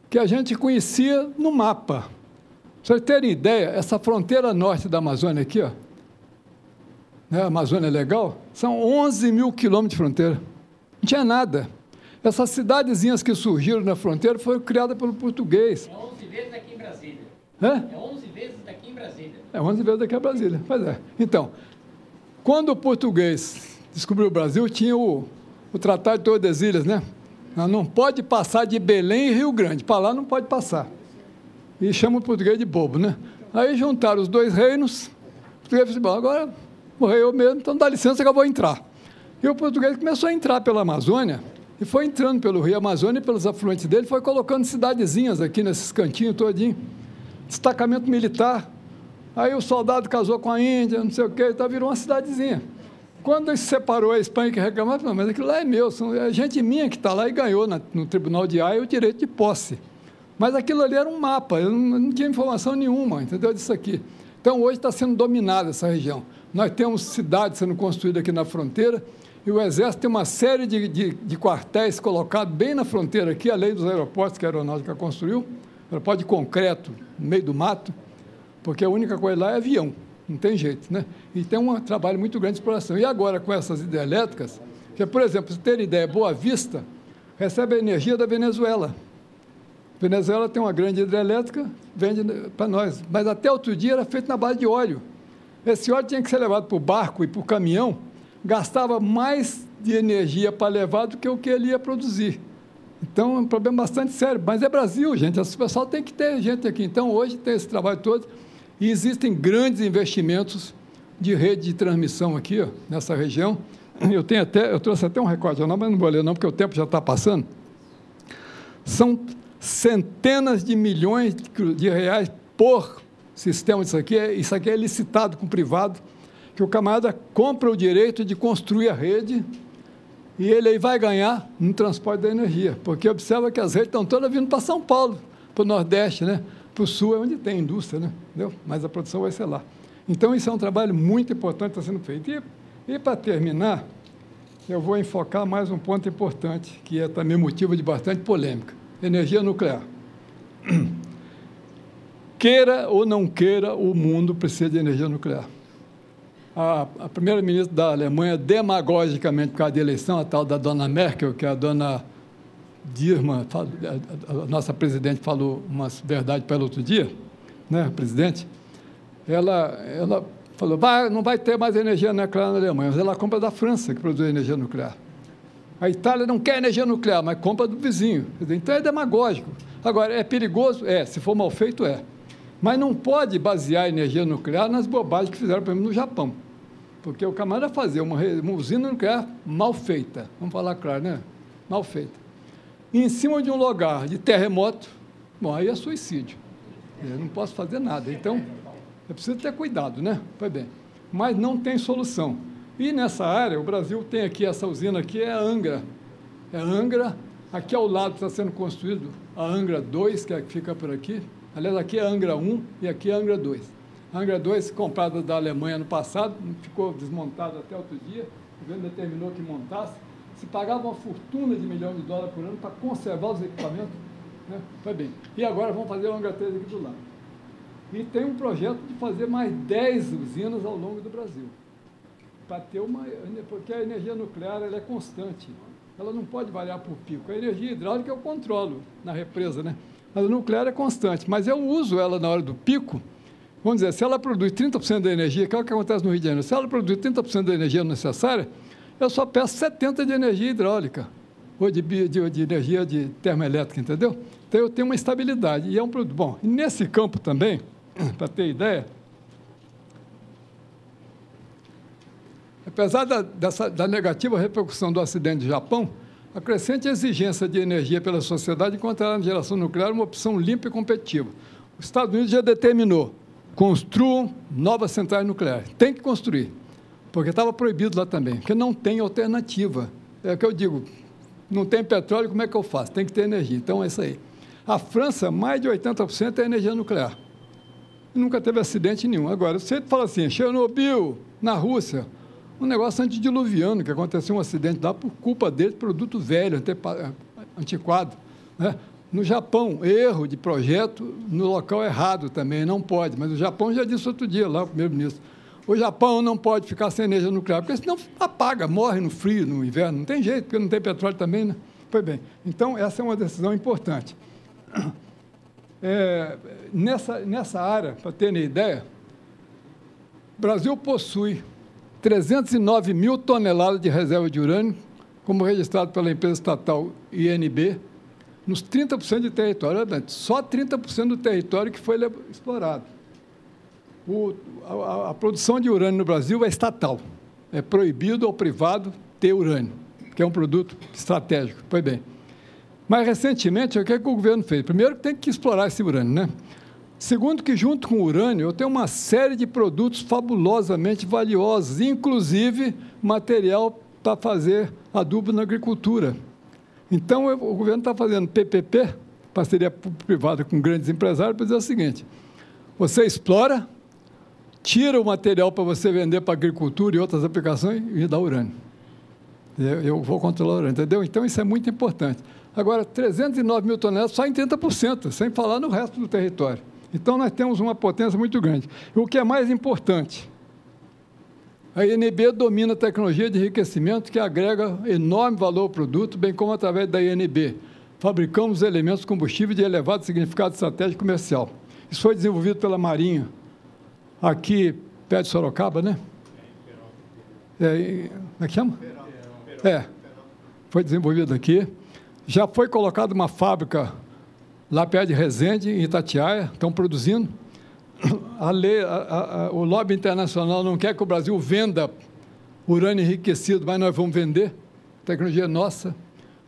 que a gente conhecia no mapa. Para vocês terem ideia, essa fronteira norte da Amazônia aqui, ó, né, a Amazônia Legal, são 11 mil quilômetros de fronteira. Não tinha nada. Essas cidadezinhas que surgiram na fronteira foram criadas pelo português. É 11 vezes daqui em Brasília. Hã? É 11 vezes daqui em Brasília. É 11 vezes daqui a Brasília. Pois é. Então, quando o português descobriu o Brasil, tinha o Tratado de Tordesilhas, né? Não pode passar de Belém e Rio Grande. Para lá não pode passar. E chama o português de bobo, né? Aí juntaram os dois reinos. O português disse, bom, agora morreu eu mesmo, então dá licença que eu vou entrar. E o português começou a entrar pela Amazônia, e foi entrando pelo Rio Amazônia e pelos afluentes dele, foi colocando cidadezinhas aqui nesses cantinhos todinho, destacamento militar. Aí o soldado casou com a Índia, não sei o quê, então virou uma cidadezinha. Quando se separou a Espanha que reclamava, mas aquilo lá é meu, é gente minha que está lá e ganhou no Tribunal de Haia o direito de posse. Mas aquilo ali era um mapa, eu não tinha informação nenhuma, entendeu, disso aqui. Então, hoje está sendo dominada essa região. Nós temos cidades sendo construídas aqui na fronteira, E o Exército tem uma série de quartéis colocados bem na fronteira aqui, além dos aeroportos que a aeronáutica construiu, aeroporto de concreto, no meio do mato, porque a única coisa lá é avião, não tem jeito, né? E tem um trabalho muito grande de exploração. E agora, com essas hidrelétricas, que, por exemplo, se ter ideia, Boa Vista recebe a energia da Venezuela. A Venezuela tem uma grande hidrelétrica, vende para nós, mas até outro dia era feito na base de óleo. Esse óleo tinha que ser levado para o barco e para o caminhão, gastava mais de energia para levar do que o que ele ia produzir. Então, é um problema bastante sério. Mas é Brasil, gente. O pessoal tem que ter gente aqui. Então, hoje tem esse trabalho todo. E existem grandes investimentos de rede de transmissão aqui, ó, nessa região. Eu trouxe até um recorde, mas não vou ler não, porque o tempo já está passando. São centenas de milhões de reais por sistema disso aqui. Isso aqui é licitado com o privado, que o camarada compra o direito de construir a rede e ele aí vai ganhar no transporte da energia, porque observa que as redes estão todas vindo para São Paulo, para o Nordeste, né? Para o Sul é onde tem indústria, né? Entendeu? Mas a produção vai ser lá. Então, isso é um trabalho muito importante que está sendo feito. E para terminar, eu vou enfocar mais um ponto importante, que é também motivo de bastante polêmica: energia nuclear. Queira ou não queira, o mundo precisa de energia nuclear. A primeira-ministra da Alemanha, demagogicamente, por causa da eleição, a tal da dona Merkel, que é a dona Dilma, a nossa presidente falou uma verdade para ela outro dia, né, presidente, ela falou, não vai ter mais energia nuclear na Alemanha, mas ela compra da França, que produz energia nuclear. A Itália não quer energia nuclear, mas compra do vizinho. Então, é demagógico. Agora, é perigoso? É. Se for mal feito, é. Mas não pode basear a energia nuclear nas bobagens que fizeram, por exemplo, no Japão. Porque o camarada fazer uma usina nuclear mal feita, vamos falar claro, né? Mal feita. E em cima de um lugar de terremoto, bom, aí é suicídio. Eu não posso fazer nada. Então, é preciso ter cuidado, né? Foi bem. Mas não tem solução. E nessa área, o Brasil tem aqui, essa usina aqui é a Angra. É a Angra, aqui ao lado está sendo construído a Angra 2, que é a que fica por aqui. Aliás, aqui é a Angra 1 e aqui é a Angra 2. A Angra 2, comprada da Alemanha no passado, ficou desmontada até outro dia, o governo determinou que montasse, se pagava uma fortuna de $1 milhão por ano para conservar os equipamentos, né? Foi bem. E agora vamos fazer a Angra 3 aqui do lado. E tem um projeto de fazer mais 10 usinas ao longo do Brasil, para ter porque a energia nuclear ela é constante, ela não pode variar por pico. A energia hidráulica eu controlo na represa, né? Mas a nuclear é constante, mas eu uso ela na hora do pico. Vamos dizer, se ela produz 30% da energia, que é o que acontece no Rio de Janeiro, se ela produz 30% da energia necessária, eu só peço 70% de energia hidráulica, ou de energia de termoelétrica, entendeu? Então, eu tenho uma estabilidade, e é um produto. Bom, e nesse campo também, para ter ideia, apesar da negativa repercussão do acidente do Japão, a crescente exigência de energia pela sociedade encontrará na geração nuclear uma opção limpa e competitiva. Os Estados Unidos já determinou: construam novas centrais nucleares. Tem que construir, porque estava proibido lá também, porque não tem alternativa. É o que eu digo, não tem petróleo, como é que eu faço? Tem que ter energia. Então, é isso aí. A França, mais de 80% é energia nuclear. Nunca teve acidente nenhum. Agora, você fala assim, Chernobyl, na Rússia, um negócio antediluviano, que aconteceu um acidente lá por culpa dele, produto velho, antiquado, né? No Japão, erro de projeto no local errado também, não pode. Mas o Japão já disse outro dia lá, o primeiro-ministro, o Japão não pode ficar sem energia nuclear, porque senão apaga, morre no frio, no inverno, não tem jeito, porque não tem petróleo também, né? Foi bem. Então, essa é uma decisão importante. Nessa área, para terem ideia, o Brasil possui 309 mil toneladas de reserva de urânio, como registrado pela empresa estatal INB, nos 30% de território, só 30% do território que foi explorado. A produção de urânio no Brasil é estatal. É proibido ao privado ter urânio, que é um produto estratégico. Foi bem. Mas, recentemente, o que o governo fez? Primeiro, tem que explorar esse urânio, né? Segundo, que junto com o urânio, eu tenho uma série de produtos fabulosamente valiosos, inclusive material para fazer adubo na agricultura. Então, o governo está fazendo PPP, parceria privada com grandes empresários, para dizer o seguinte: você explora, tira o material para você vender para a agricultura e outras aplicações e dá urânio. Eu vou controlar o urânio, entendeu? Então, isso é muito importante. Agora, 309 mil toneladas só em 30%, sem falar no resto do território. Então, nós temos uma potência muito grande. E o que é mais importante, a INB domina a tecnologia de enriquecimento que agrega enorme valor ao produto, bem como através da INB. Fabricamos elementos de combustível de elevado significado estratégico comercial. Isso foi desenvolvido pela Marinha, aqui perto de Sorocaba, né? Como é que chama? Foi desenvolvido aqui. Já foi colocada uma fábrica lá perto de Resende, em Itatiaia, estão produzindo. O lobby internacional não quer que o Brasil venda urânio enriquecido, mas nós vamos vender. A tecnologia é nossa.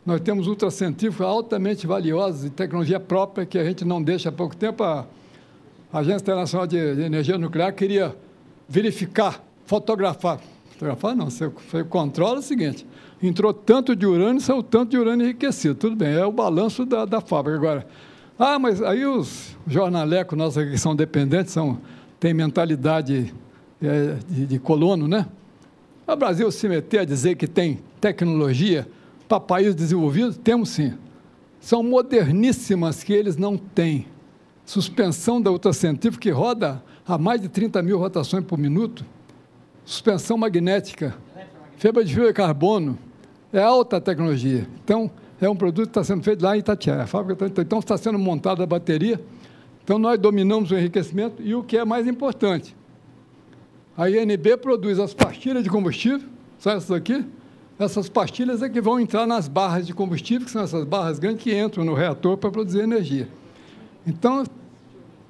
Nós temos ultracentrífugas altamente valiosas e tecnologia própria que a gente não deixa. Há pouco tempo, a Agência Internacional de Energia Nuclear queria verificar, fotografar. Fotografar não, você controla o seguinte, entrou tanto de urânio, saiu tanto de urânio enriquecido. Tudo bem, é o balanço da fábrica. Agora, mas aí os jornalecos nossos que são dependentes, têm mentalidade de colono, né? O Brasil se meter a dizer que tem tecnologia para países desenvolvidos, temos sim. São moderníssimas que eles não têm. Suspensão da ultracentrífuga que roda a mais de 30 mil rotações por minuto. Suspensão magnética, fibra de fio de carbono, é alta tecnologia. Então, é um produto que está sendo feito lá em Itatiaia. A fábrica então está sendo montada a bateria. Então, nós dominamos o enriquecimento e o que é mais importante, a INB produz as pastilhas de combustível, são essas aqui. Essas pastilhas é que vão entrar nas barras de combustível, que são essas barras grandes que entram no reator para produzir energia. Então,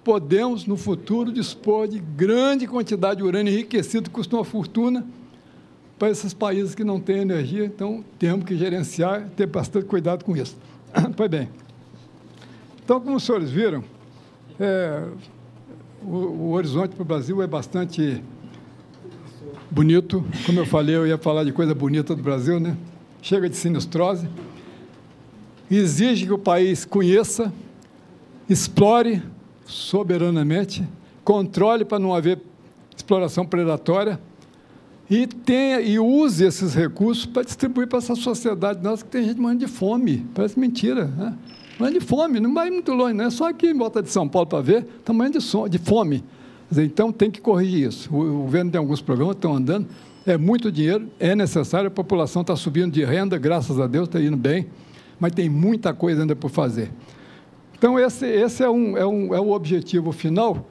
podemos, no futuro, dispor de grande quantidade de urânio enriquecido, que custa uma fortuna, para esses países que não têm energia. Então, temos que gerenciar e ter bastante cuidado com isso. Pois bem. Então, como os senhores viram, o horizonte para o Brasil é bastante bonito. Como eu falei, eu ia falar de coisa bonita do Brasil, né? Chega de sinistrose. Exige que o país conheça, explore soberanamente, controle para não haver exploração predatória e use esses recursos para distribuir para essa sociedade nossa que tem gente morrendo de fome. Parece mentira, né? Morrendo de fome, não vai muito longe, não é só aqui em volta de São Paulo para ver, está morrendo de fome. Quer dizer, então, tem que corrigir isso. O governo tem alguns programas que estão andando, é muito dinheiro, é necessário, a população está subindo de renda, graças a Deus, está indo bem, mas tem muita coisa ainda por fazer. Então, esse é o objetivo final,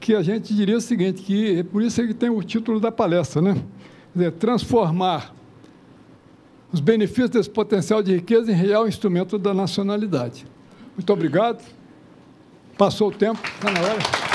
que a gente diria o seguinte, que por isso é que tem o título da palestra, né? Quer dizer, transformar os benefícios desse potencial de riqueza em real instrumento da nacionalidade. Muito obrigado. Passou o tempo, está na hora.